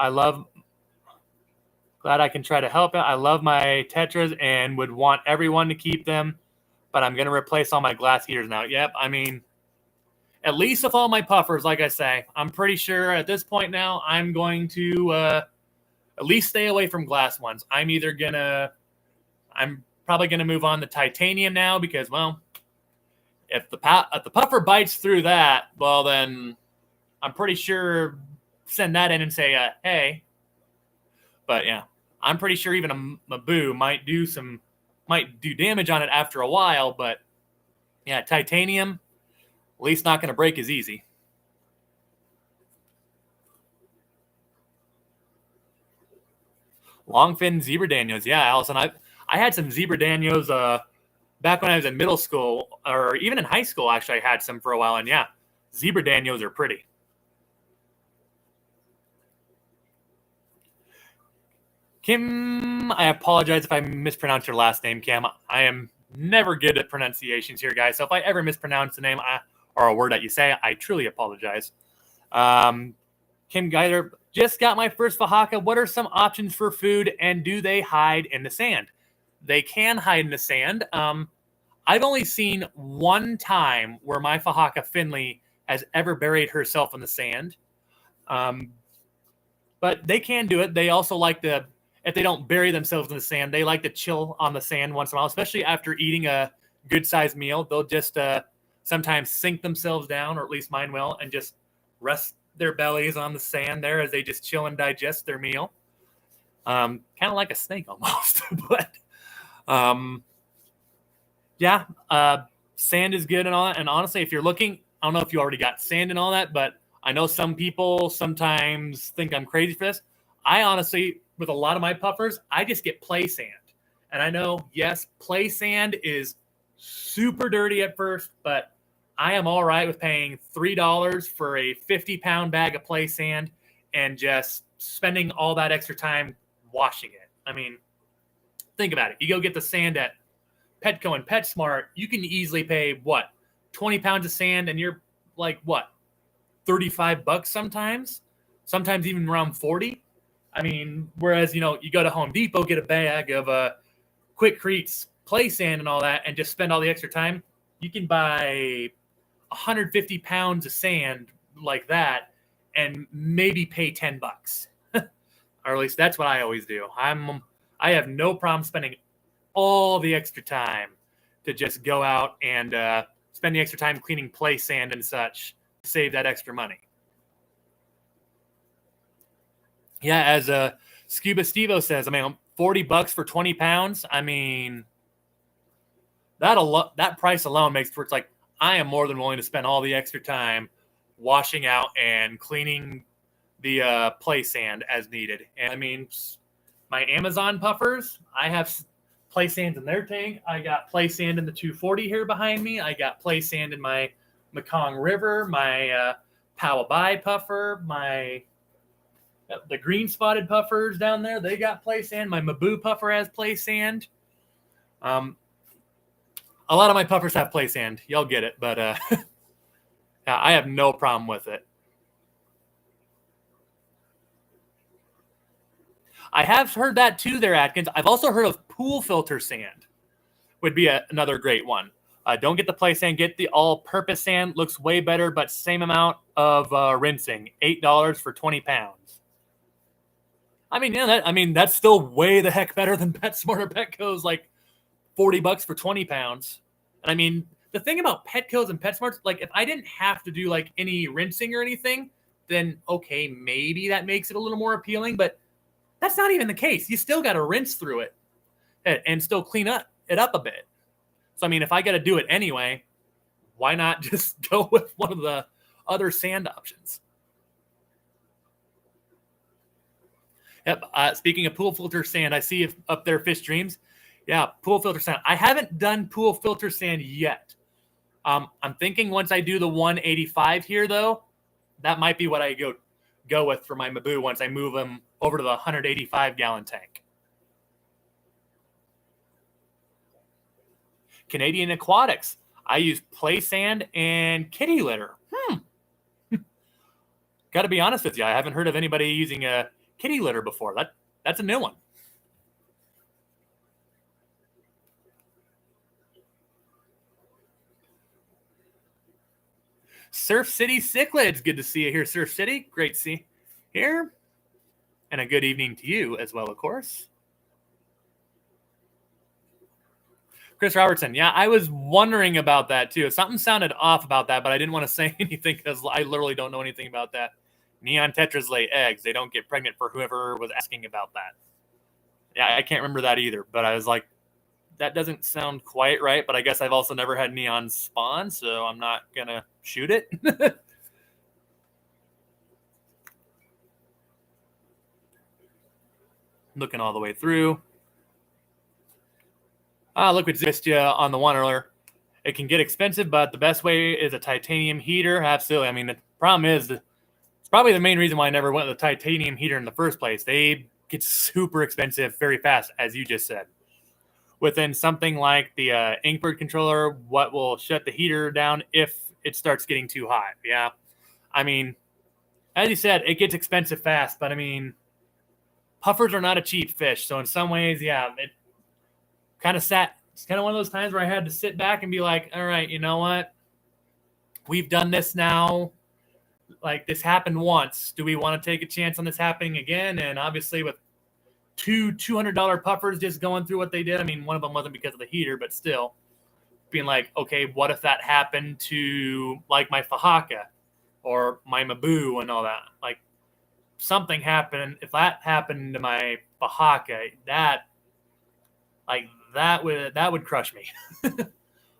Glad I can try to help you. I love my Tetras and would want everyone to keep them, but I'm going to replace all my glass heaters now. Yep, I mean, at least with all my puffers, like I say, I'm pretty sure at this point now I'm going to at least stay away from glass ones. I'm probably going to move on to titanium now because, well, if the puffer bites through that, well, then I'm pretty sure send that in and say, hey. But yeah, I'm pretty sure even a Maboo might do damage on it after a while. But yeah, titanium, at least not going to break as easy. Longfin zebra danios, yeah, Allison. I had some zebra danios back when I was in middle school, or even in high school. Actually, I had some for a while, and yeah, zebra danios are pretty. Kim, I apologize if I mispronounced your last name, Kim. I am never good at pronunciations here, guys. So if I ever mispronounce the name or a word that you say, I truly apologize. Kim Geiser, just got my first Fahaka. What are some options for food, and do they hide in the sand? They can hide in the sand. I've only seen one time where my Fahaka Finley has ever buried herself in the sand. But they can do it. They also like to, if they don't bury themselves in the sand, they like to chill on the sand once in a while, especially after eating a good-sized meal. They'll just sometimes sink themselves down, or at least mine will, and just rest their bellies on the sand there as they just chill and digest their meal. Kind of like a snake almost. But yeah, sand is good and all that. And honestly, if you're looking, I don't know if you already got sand and all that, but I know some people sometimes think I'm crazy for this. I honestly, with a lot of my puffers, I just get play sand. And I know, yes, play sand is super dirty at first, but I am all right with paying $3 for a 50-pound bag of play sand and just spending all that extra time washing it. I mean, think about it. You go get the sand at Petco and PetSmart, you can easily pay, 20 pounds of sand, and you're like, $35 sometimes even around 40. I mean, whereas, you go to Home Depot, get a bag of Quick Creeks play sand and all that, and just spend all the extra time. You can buy 150 pounds of sand like that and maybe pay $10. Or at least that's what I always do. I have no problem spending all the extra time to just go out and spend the extra time cleaning play sand and such, save that extra money. Yeah, as Scuba Stevo says, I mean, $40 for 20 pounds. I mean, that price alone makes for it's like I am more than willing to spend all the extra time washing out and cleaning the play sand as needed. And I mean, my Amazon puffers, I have play sand in their tank. I got play sand in the 240 here behind me. I got play sand in my Mekong River, my Powabai puffer, the green spotted puffers down there, they got play sand. My Maboo puffer has play sand. A lot of my puffers have play sand. Y'all get it, but I have no problem with it. I have heard that too there, Atkins. I've also heard of pool filter sand would be another great one. Don't get the play sand, get the all-purpose sand. Looks way better, but same amount of rinsing. $8 for 20 pounds. I mean, yeah, that's still way the heck better than PetSmart or Petco's like $40 for 20 pounds. And I mean, the thing about Petco's and PetSmarts, like if I didn't have to do like any rinsing or anything, then okay, maybe that makes it a little more appealing, but that's not even the case. You still got to rinse through it and still clean it up a bit. So, I mean, if I got to do it anyway, why not just go with one of the other sand options? Yep. Speaking of pool filter sand, I see up there Fish Dreams. Yeah, pool filter sand. I haven't done pool filter sand yet. I'm thinking once I do the 185 here, though, that might be what I go with for my Maboo once I move them over to the 185-gallon tank. Canadian Aquatics. I use play sand and kitty litter. Got to be honest with you, I haven't heard of anybody using a kitty litter before. That's a new one. Surf City Cichlids. Good to see you here, Surf City. Great to see you here. And a good evening to you as well, of course. Chris Robertson. Yeah, I was wondering about that too. Something sounded off about that, but I didn't want to say anything because I literally don't know anything about that. Neon Tetras lay eggs. They don't get pregnant, for whoever was asking about that. Yeah, I can't remember that either, but I was like, that doesn't sound quite right, but I guess I've also never had neon spawn, so I'm not going to shoot it. Looking all the way through. Liquid Zistia on the one earlier. It can get expensive, but the best way is a titanium heater. Absolutely. I mean, the problem is it's probably the main reason why I never went with a titanium heater in the first place. They get super expensive very fast, as you just said. Within something like the Inkbird controller, what will shut the heater down if it starts getting too hot? Yeah. I mean, as you said, it gets expensive fast, but I mean, puffers are not a cheap fish. So in some ways, yeah, it kind of it's kind of one of those times where I had to sit back and be like, all right, you know what? We've done this now. Like, this happened once. Do we want to take a chance on this happening again? And obviously with two $200 puffers just going through what they did. I mean, one of them wasn't because of the heater, but still being like, okay, what if that happened to like my Fahaka or my Maboo and all that? Like, something happened. If that happened to my Fahaka, that would crush me.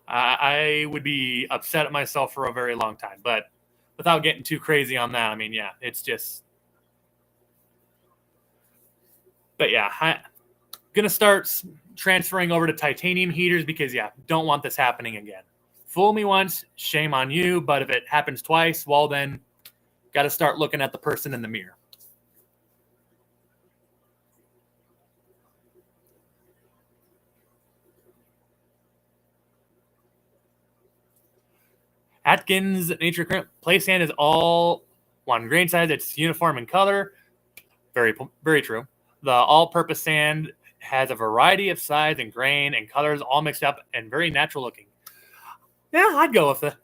I would be upset at myself for a very long time, but without getting too crazy on that, I mean, yeah, it's just. But yeah, I'm going to start transferring over to titanium heaters because, yeah, don't want this happening again. Fool me once, shame on you. But if it happens twice, well, then got to start looking at the person in the mirror. Atkins Nature Current Play Sand is all one grain size. It's uniform in color. Very, very true. The all-purpose sand has a variety of size and grain and colors all mixed up and very natural looking. Yeah, I'd go with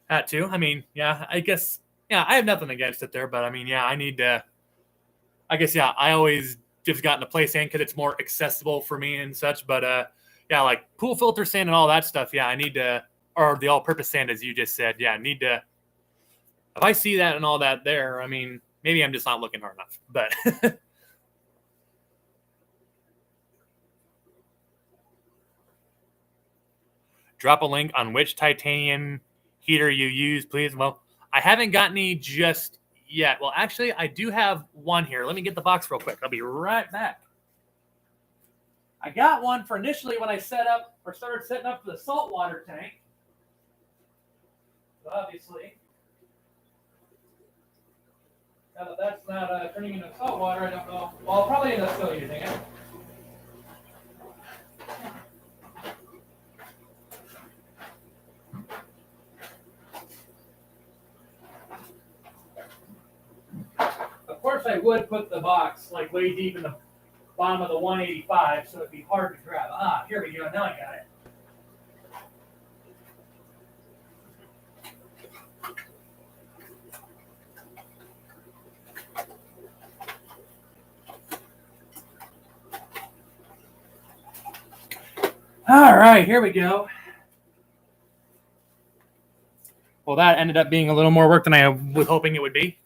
that too. I mean, yeah, I guess, yeah, I have nothing against it there, but I mean, yeah, I always just got into play sand because it's more accessible for me and such. But yeah, like pool filter sand and all that stuff, yeah, I need to, or the all-purpose sand, as you just said, yeah, I need to, if I see that and all that there, I mean, maybe I'm just not looking hard enough, but. Drop a link on which titanium heater you use, please. Well, I haven't got any just yet. Well, actually, I do have one here. Let me get the box real quick. I'll be right back. I got one for initially when I started setting up the saltwater tank. But obviously, now that that's not turning into saltwater, I don't know. Well, I'll probably end up still using it. Of course, I would put the box like way deep in the bottom of the 185, so it'd be hard to grab. Here we go. Now I got it. All right, here we go. Well, that ended up being a little more work than I was hoping it would be.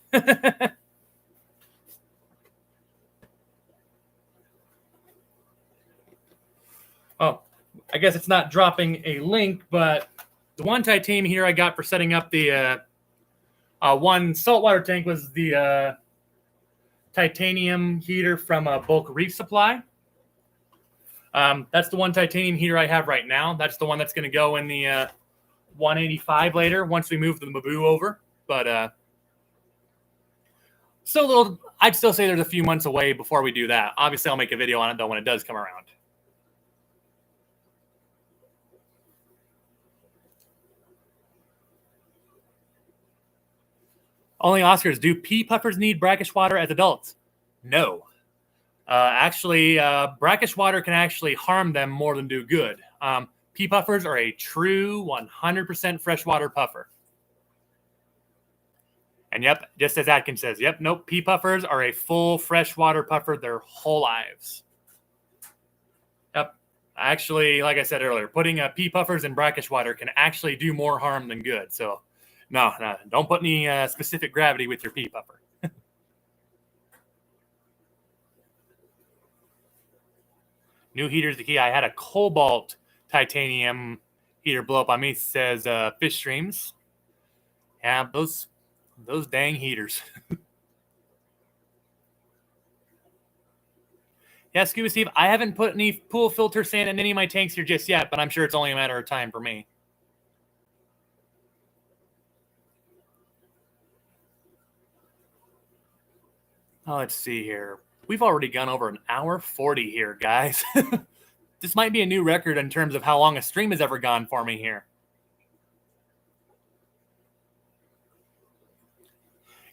Oh, I guess it's not dropping a link, but the one titanium here I got for setting up the one saltwater tank was the titanium heater from a Bulk Reef Supply. That's the one titanium heater I have right now. That's the one that's going to go in the 185 later once we move the Maboo over. But still a little, I'd still say there's a few months away before we do that. Obviously, I'll make a video on it, though, when it does come around. Only Oscars, do pea puffers need brackish water as adults? No. Actually, brackish water can actually harm them more than do good. Pea puffers are a true 100% freshwater puffer. And yep, just as Atkins says, yep, nope, pea puffers are a full freshwater puffer their whole lives. Yep. Actually, like I said earlier, putting pea puffers in brackish water can actually do more harm than good. So, no, don't put any specific gravity with your pea puffer. New heater's the key. I had a cobalt titanium heater blow up on me. It says fish streams. Yeah, those dang heaters. Yeah, Scuba Steve, I haven't put any pool filter sand in any of my tanks here just yet, but I'm sure it's only a matter of time for me. Oh, let's see here. We've already gone over an hour 40 here, guys. This might be a new record in terms of how long a stream has ever gone for me here.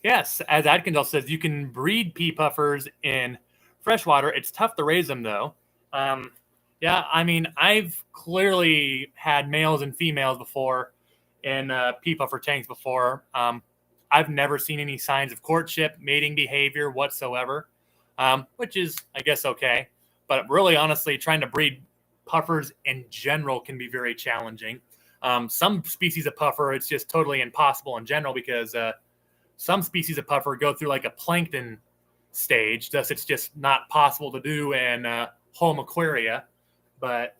Yes, as Atkins also says, you can breed pea puffers in freshwater. It's tough to raise them, though. Yeah, I mean, I've clearly had males and females before in pea puffer tanks before. I've never seen any signs of courtship, mating behavior whatsoever, which is, I guess, okay. But really, honestly, trying to breed puffers in general can be very challenging. Some species of puffer, it's just totally impossible in general because some species of puffer go through like a plankton stage. Thus, it's just not possible to do in home aquaria. But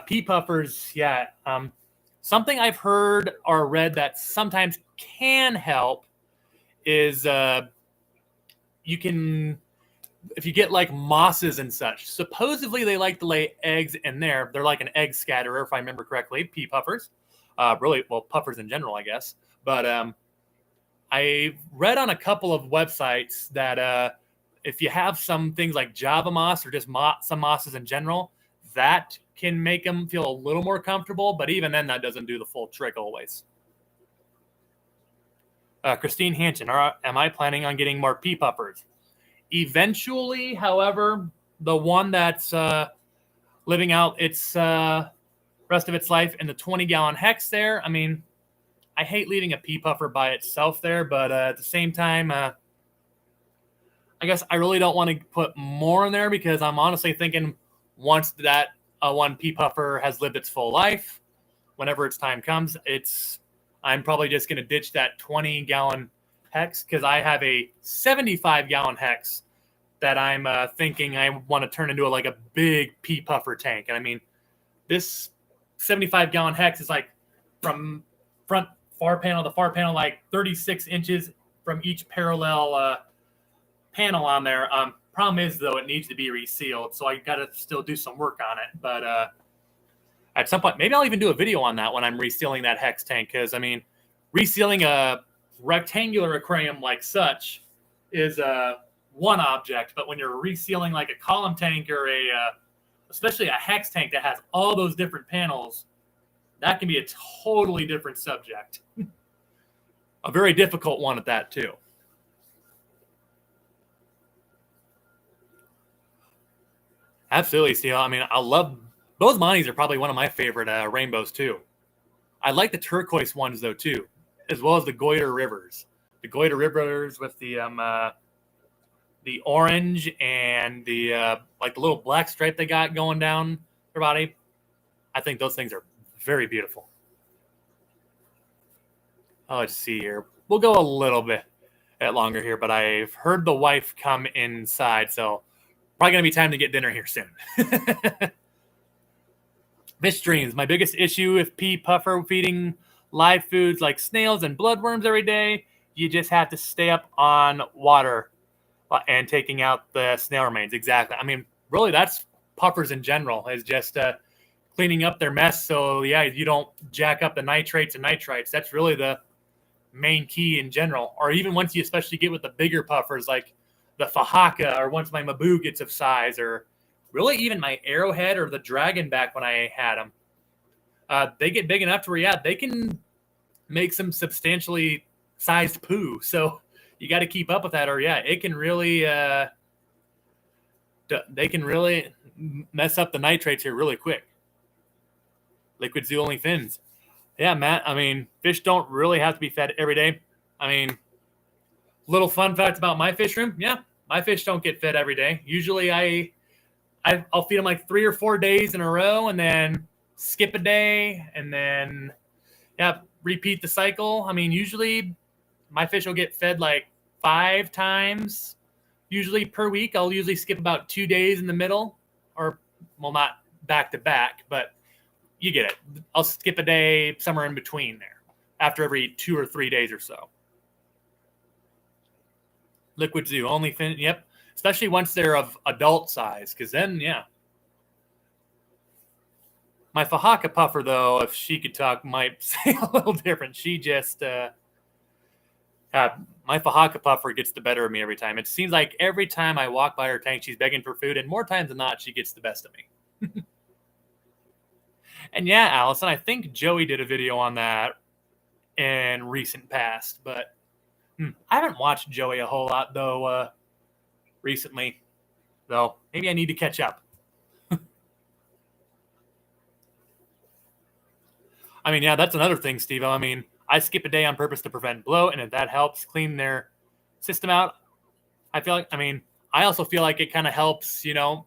pea puffers, yeah. Something I've heard or read that sometimes can help is you can, if you get like mosses and such, supposedly they like to lay eggs in there. They're like an egg scatterer, if I remember correctly, pea puffers. Really, well, puffers in general, I guess. But I read on a couple of websites that if you have some things like Java moss or just some mosses in general, that can make them feel a little more comfortable. But even then, that doesn't do the full trick always. Christine Hanson, am I planning on getting more pea puffers? Eventually, however, the one that's living out its rest of its life in the 20-gallon hex there, I mean, I hate leaving a pea puffer by itself there, but at the same time, I guess I really don't want to put more in there because I'm honestly thinking once that one pea puffer has lived its full life, whenever its time comes, I'm probably just going to ditch that 20-gallon hex because I have a 75-gallon hex that I'm thinking I want to turn into like a big pea puffer tank. And I mean, this 75-gallon hex is like from front far panel to far panel, like 36 inches from each parallel panel on there. Problem is, though, it needs to be resealed, so I got to still do some work on it. But at some point, maybe I'll even do a video on that when I'm resealing that hex tank, because, I mean, resealing a rectangular aquarium like such is one object, but when you're resealing like a column tank or especially a hex tank that has all those different panels, that can be a totally different subject. A very difficult one at that, too. Absolutely, Steel. I mean, I love those Monties are probably one of my favorite rainbows too. I like the turquoise ones though too, as well as the goiter rivers. The goiter rivers with the orange and the like the little black stripe they got going down their body. I think those things are very beautiful. Oh, let's see here. We'll go a little bit longer here, but I've heard the wife come inside, so probably going to be time to get dinner here soon. Fish streams. My biggest issue with pea puffer feeding live foods like snails and bloodworms every day, you just have to stay up on water and taking out the snail remains. Exactly. I mean, really, that's puffers in general, is just cleaning up their mess. So, yeah, you don't jack up the nitrates and nitrites. That's really the main key in general. Or even once you especially get with the bigger puffers, like the Fahaka, or once my Mabu gets of size, or really even my Arrowhead or the Dragonback when I had them. They get big enough to where, yeah, they can make some substantially sized poo. So you got to keep up with that, or yeah, it can really, they can really mess up the nitrates here really quick. Liquid Zoo only fins. Yeah, Matt, I mean, fish don't really have to be fed every day. I mean, little fun fact about my fish room. Yeah, my fish don't get fed every day. Usually I'll feed them like 3 or 4 days in a row and then skip a day and then, yeah, repeat the cycle. I mean, usually my fish will get fed like 5 times usually per week. I'll usually skip about 2 days in the middle, or, well, not back to back, but you get it. I'll skip a day somewhere in between there after every 2 or 3 days or so. Liquid Zoo, only fin, yep. Especially once they're of adult size, because then, yeah. My Fahaka puffer, though, if she could talk, might say a little different. She just, my Fahaka puffer gets the better of me every time. It seems like every time I walk by her tank, she's begging for food, and more times than not, she gets the best of me. And yeah, Allison, I think Joey did a video on that in recent past, but I haven't watched Joey a whole lot, though, recently. So maybe I need to catch up. I mean, yeah, that's another thing, Steve. I mean, I skip a day on purpose to prevent bloat, and if that helps clean their system out, I feel like, I mean, I also feel like it kind of helps, you know,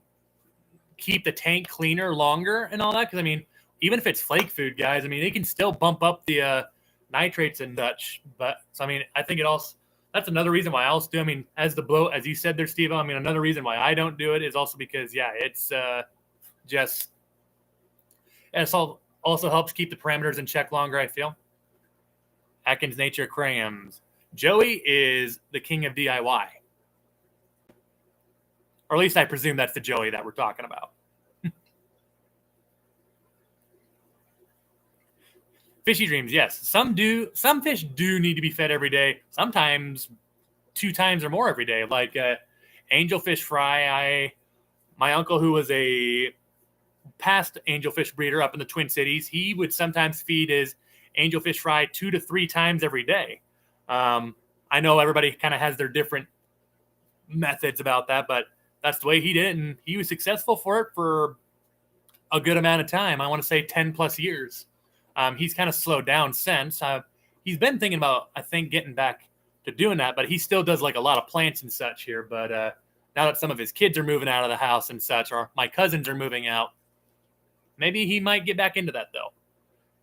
keep the tank cleaner longer and all that. Because, I mean, even if it's flake food, guys, I mean, they can still bump up the nitrates and such. But, so, I mean, I think it also, that's another reason why I also do. I mean, as the bloat, as you said there, Steve, I mean, another reason why I don't do it is also because, yeah, it's just, it's also helps keep the parameters in check longer, I feel. Atkins Nature Aquariums. Joey is the king of DIY. Or at least I presume that's the Joey that we're talking about. Fishy Dreams, yes. Some fish do need to be fed every day. Sometimes 2 times or more every day. Like angelfish fry. My uncle, who was a past angelfish breeder up in the Twin Cities, he would sometimes feed his angelfish fry 2 to 3 times every day. I know everybody kind of has their different methods about that, but that's the way he did it, and he was successful for it for a good amount of time. I want to say 10 plus years. He's kind of slowed down since. He's been thinking about, I think, getting back to doing that, but he still does like a lot of plants and such here. But now that some of his kids are moving out of the house and such, or my cousins are moving out, maybe he might get back into that, though.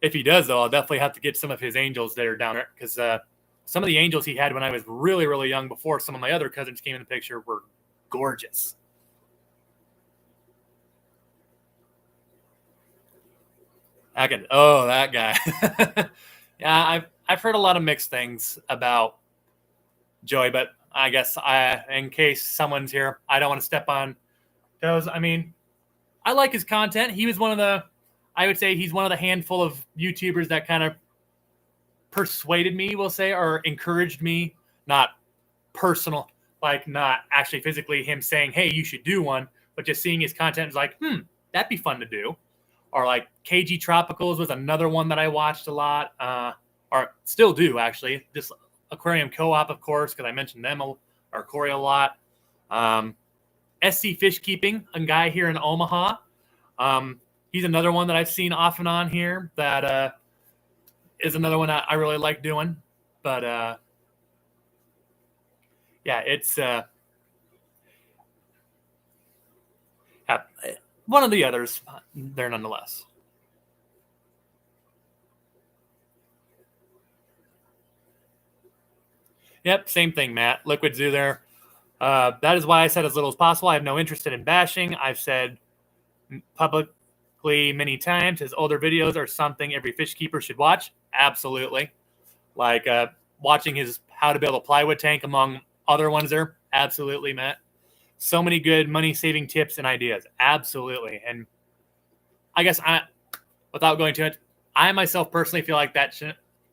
If he does, though, I'll definitely have to get some of his angels that are down there, because some of the angels he had when I was really, really young, before some of my other cousins came in the picture, were gorgeous. That guy. Yeah, I've heard a lot of mixed things about Joey, but I guess in case someone's here, I don't want to step on toes. I mean, I like his content. He was I would say he's one of the handful of YouTubers that kind of persuaded me, we'll say, or encouraged me, not personal, like not actually physically him saying, hey, you should do one, but just seeing his content is like, that'd be fun to do. Or like KG Tropicals was another one that I watched a lot, or still do, actually. This Aquarium Co-op, of course, because I mentioned them, or Corey, a lot. SC Fish Keeping, a guy here in Omaha. He's another one that I've seen off and on here that is another one I really like doing. But, yeah, it's one of the others there nonetheless. Yep, same thing, Matt. Liquid Zoo there. That is why I said as little as possible. I have no interest in bashing. I've said publicly many times his older videos are something every fish keeper should watch. Absolutely. Like watching his how to build a plywood tank, among other ones there. Absolutely, Matt. So many good money-saving tips and ideas. Absolutely. And I guess without going to it, I myself personally feel like that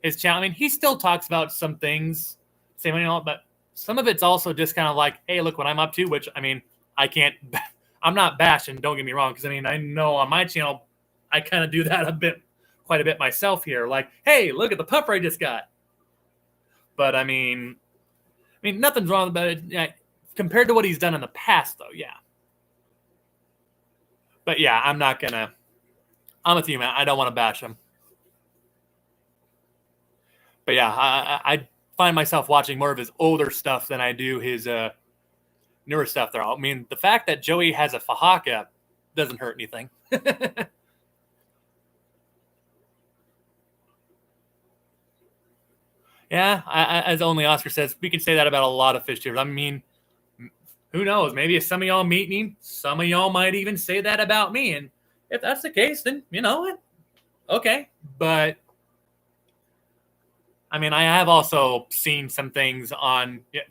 his channel. I mean, he still talks about some things, same you know, but some of it's also just kind of like, hey, look what I'm up to. Which I mean, I'm not bashing. Don't get me wrong, because I mean, I know on my channel, I kind of do that quite a bit myself here. Like, hey, look at the puffer I just got. But I mean, nothing's wrong about it. Yeah, compared to what he's done in the past, though, yeah. But yeah, I'm with you, man. I don't want to bash him. But yeah, I find myself watching more of his older stuff than I do his newer stuff there. I mean, the fact that Joey has a Fahaka doesn't hurt anything. Yeah, as only Oscar says, we can say that about a lot of fish tiers. I mean, who knows? Maybe if some of y'all meet me, some of y'all might even say that about me. And if that's the case, then you know what? Okay. But I mean, I have also seen some things on. Yeah,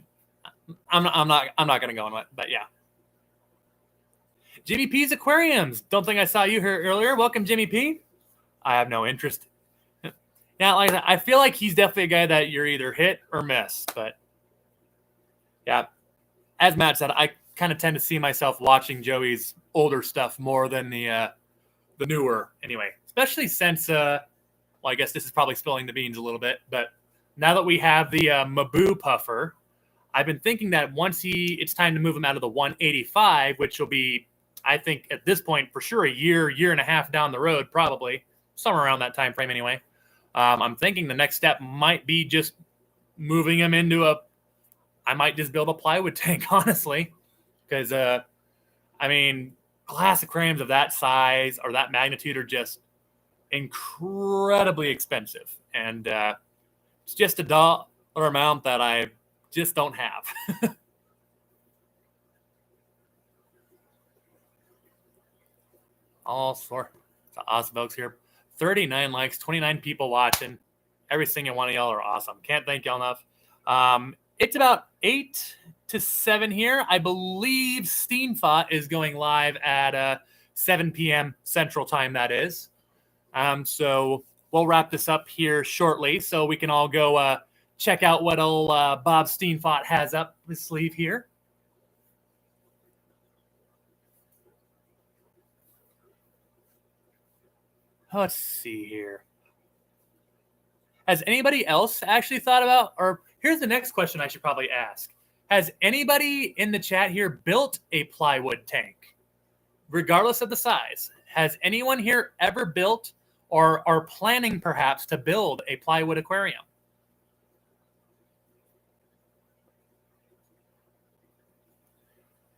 I'm not going to go on it, but yeah. Jimmy P's Aquariums. Don't think I saw you here earlier. Welcome, Jimmy P. I have no interest. Yeah, like I feel like he's definitely a guy that you're either hit or miss. But yeah, as Matt said, I kind of tend to see myself watching Joey's older stuff more than the newer. Anyway, especially since well, I guess this is probably spilling the beans a little bit, but now that we have the Maboo puffer, I've been thinking that once it's time to move him out of the 185, which will be, I think, at this point for sure a year and a half down the road, probably somewhere around that time frame. Anyway, I'm thinking the next step might be just moving him into I might just build a plywood tank, honestly, because I mean, glass aquariums of that size or that magnitude are just incredibly expensive, and it's just a dollar amount that I just don't have. All for awesome folks here. 39 likes, 29 people watching. Every single one of y'all are awesome. Can't thank y'all enough. It's about 8 to 7 here. I believe Steenfot is going live at 7 p.m. Central Time, that is. So we'll wrap this up here shortly so we can all go check out what old Bob Steenfot has up his sleeve here. Let's see here. Has anybody else actually thought about, or here's the next question I should probably ask. Has anybody in the chat here built a plywood tank, regardless of the size? Has anyone here ever built or are planning perhaps to build a plywood aquarium?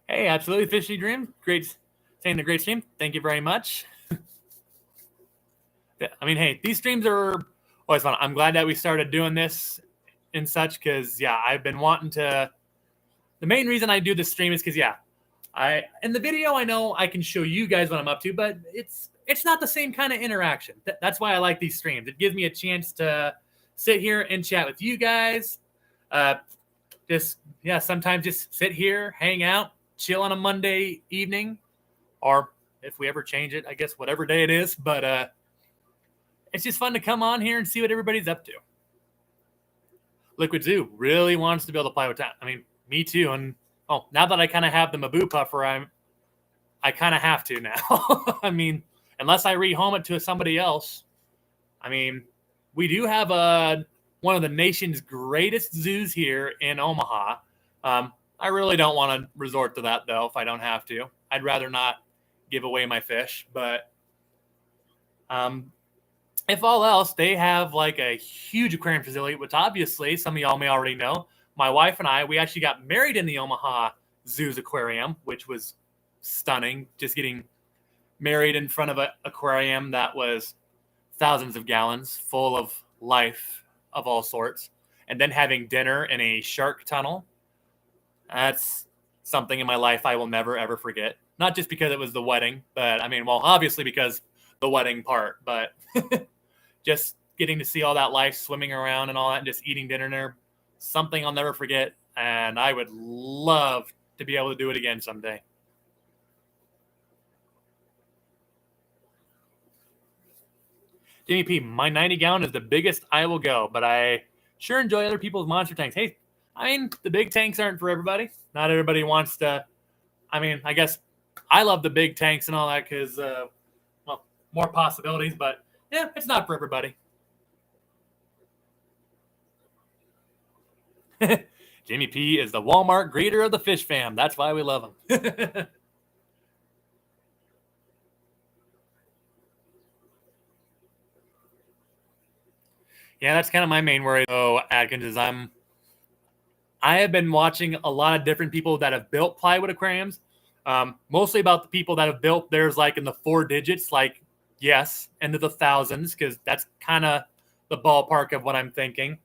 Hey, absolutely, Fishy Dream. Great, saying the great stream. Thank you very much. I mean, hey, these streams are always fun. I'm glad that we started doing this and such because, yeah, I've been wanting to. The main reason I do this stream is because, yeah, in the video I know I can show you guys what I'm up to, but it's not the same kind of interaction. That's why I like these streams. It gives me a chance to sit here and chat with you guys. Sometimes just sit here, hang out, chill on a Monday evening, or if we ever change it, I guess whatever day it is. But it's just fun to come on here and see what everybody's up to. Liquid Zoo really wants to build a plywood tank. I mean, me too. And now that I kind of have the Maboo puffer, I kind of have to now. I mean, unless I rehome it to somebody else. I mean, we do have one of the nation's greatest zoos here in Omaha. I really don't want to resort to that, though, if I don't have to. I'd rather not give away my fish. But if all else, they have like a huge aquarium facility, which obviously some of y'all may already know. My wife and I, we actually got married in the Omaha Zoo's aquarium, which was stunning. Just getting married in front of an aquarium that was thousands of gallons full of life of all sorts. And then having dinner in a shark tunnel. That's something in my life I will never, ever forget. Not just because it was the wedding, but I mean, well, obviously because the wedding part, but just getting to see all that life swimming around and all that and just eating dinner there. something I'll never forget, and I would love to be able to do it again someday. Jimmy P, my 90 gallon is the biggest I will go, but I sure enjoy other people's monster tanks. Hey, I mean, the big tanks aren't for everybody. Not everybody wants to. I mean, I guess I love the big tanks and all that because, well, more possibilities, but yeah, it's not for everybody. Jimmy P is the Walmart greeter of the fish fam. That's why we love him. Yeah, that's kind of my main worry, though, Adkins, is I have been watching a lot of different people that have built plywood aquariums, mostly about the people that have built theirs like in the 4 digits, like, yes, into the thousands, because that's kind of the ballpark of what I'm thinking.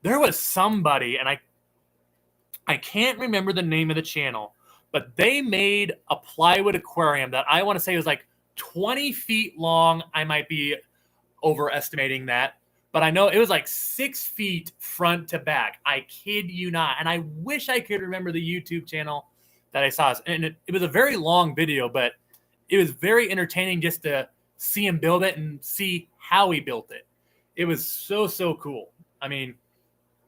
There was somebody, and I can't remember the name of the channel, but they made a plywood aquarium that I want to say was like 20 feet long. I might be overestimating that, but I know it was like 6 feet front to back. I kid you not. And I wish I could remember the YouTube channel that I saw. And it was a very long video, but it was very entertaining just to see him build it and see how he built it. It was so cool. I mean,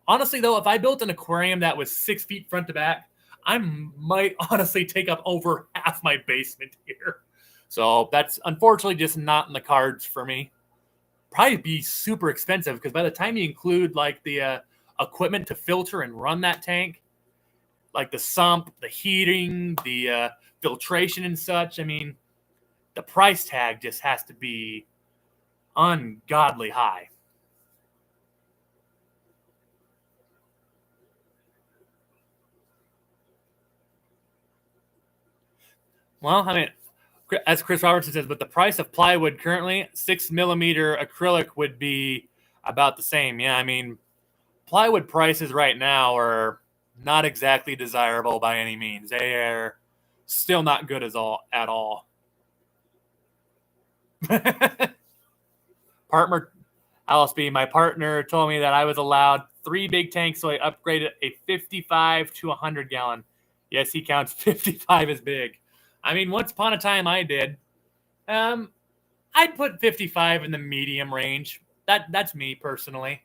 honestly, though, if I built an aquarium that was 6 feet front to back, I might honestly take up over half my basement here. So that's unfortunately just not in the cards for me. Probably be super expensive because by the time you include like the equipment to filter and run that tank, like the sump, the heating, the filtration and such, I mean, the price tag just has to be ungodly high. Well, I mean, as Chris Robertson says, but the price of plywood currently, 6 millimeter acrylic would be about the same. Yeah, I mean, plywood prices right now are not exactly desirable by any means. They are still not good at all. Partner, Alice B, my partner told me that I was allowed 3 big tanks, so I upgraded a 55 to 100 gallon. Yes, he counts 55 as big. I mean, once upon a time I did. I'd put 55 in the medium range. That's me personally.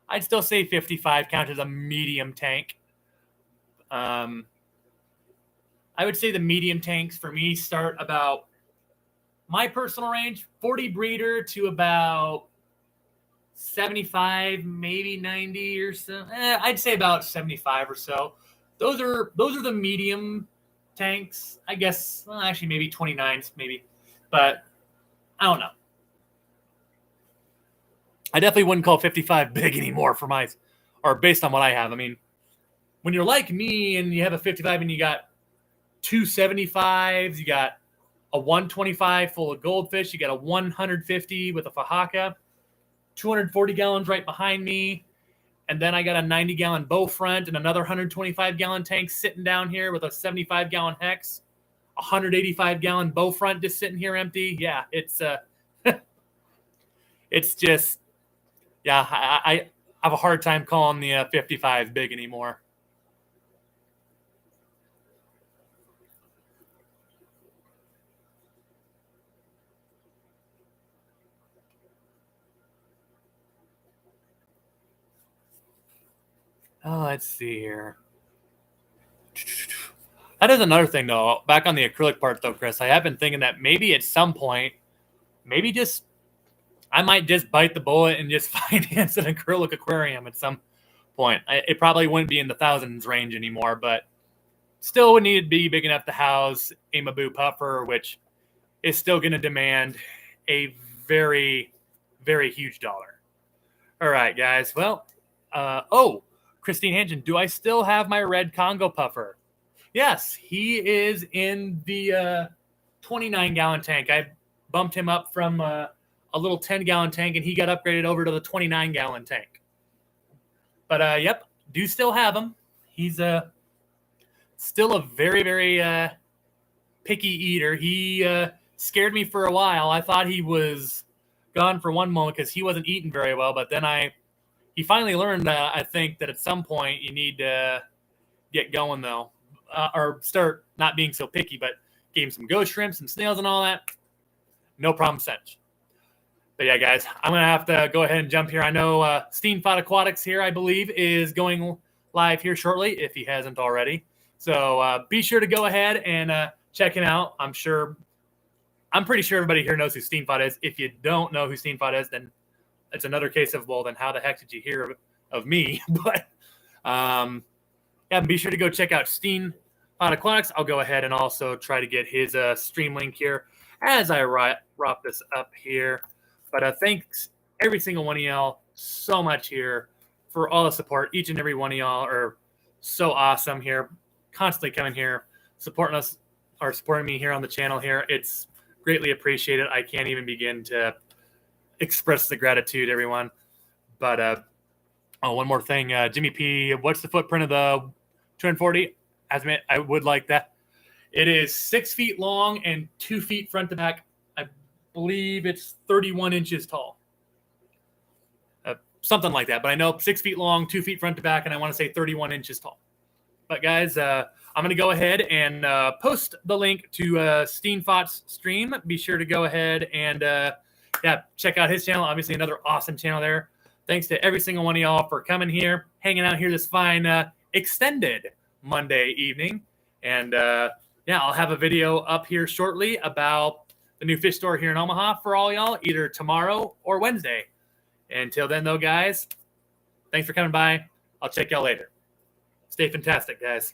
I'd still say 55 counts as a medium tank. I would say the medium tanks for me start about my personal range, 40 breeder to about 75, maybe 90 or so. I'd say about 75 or so. Those are the medium tanks, I guess. Well, actually, maybe 29s, maybe, but I don't know. I definitely wouldn't call 55 big anymore for my, or based on what I have. I mean, when you're like me and you have a 55 and you got 275s, you got a 125 full of goldfish, you got a 150 with a fajaka, 240 gallons right behind me. And then I got a 90-gallon bow front and another 125-gallon tank sitting down here with a 75-gallon hex, a 185-gallon bow front just sitting here empty. Yeah, it's it's just, yeah, I have a hard time calling the 55 big anymore. Oh, let's see here. That is another thing, though. Back on the acrylic part, though, Chris, I have been thinking that maybe at some point, maybe just I might just bite the bullet and just finance an acrylic aquarium at some point. It probably wouldn't be in the thousands range anymore, but still would need to be big enough to house a Maboo puffer, which is still going to demand a very, very huge dollar. All right, guys. Well, Christine Hansen, do I still have my red Congo puffer? Yes, he is in the 29-gallon tank. I bumped him up from a little 10-gallon tank, and he got upgraded over to the 29-gallon tank. But, yep, do still have him. He's still a very, very picky eater. He scared me for a while. I thought he was gone for one moment because he wasn't eating very well, but then he finally learned, I think, that at some point you need to get going, though, or start not being so picky, but gave him some ghost shrimp, some snails, and all that. No problem, Sench. But yeah, guys, I'm going to have to go ahead and jump here. I know Steenfot Aquatics here, I believe, is going live here shortly, if he hasn't already. So be sure to go ahead and check him out. I'm pretty sure everybody here knows who Steenfot is. If you don't know who Steenfot is, then it's another case of, well, then how the heck did you hear of me? But yeah, be sure to go check out Steenfot Aquatics. I'll go ahead and also try to get his stream link here as I wrap this up here. But thanks every single one of y'all so much here for all the support. Each and every one of y'all are so awesome here, constantly coming here, supporting us or supporting me here on the channel here. It's greatly appreciated. I can't even begin to express the gratitude, everyone. But one more thing, Jimmy P, what's the footprint of the 240? Asthmate, I would like that. It is 6 feet long and 2 feet front to back. I believe it's 31 inches tall. Something like that. But I know 6 feet long, 2 feet front to back, and I want to say 31 inches tall. But guys, I'm going to go ahead and post the link to Steenfot's stream. Be sure to go ahead and yeah, check out his channel. Obviously, another awesome channel there. Thanks to every single one of y'all for coming here, hanging out here this fine extended Monday evening. And yeah, I'll have a video up here shortly about the new fish store here in Omaha for all y'all, either tomorrow or Wednesday. Until then, though, guys, thanks for coming by. I'll check y'all later. Stay fantastic, guys.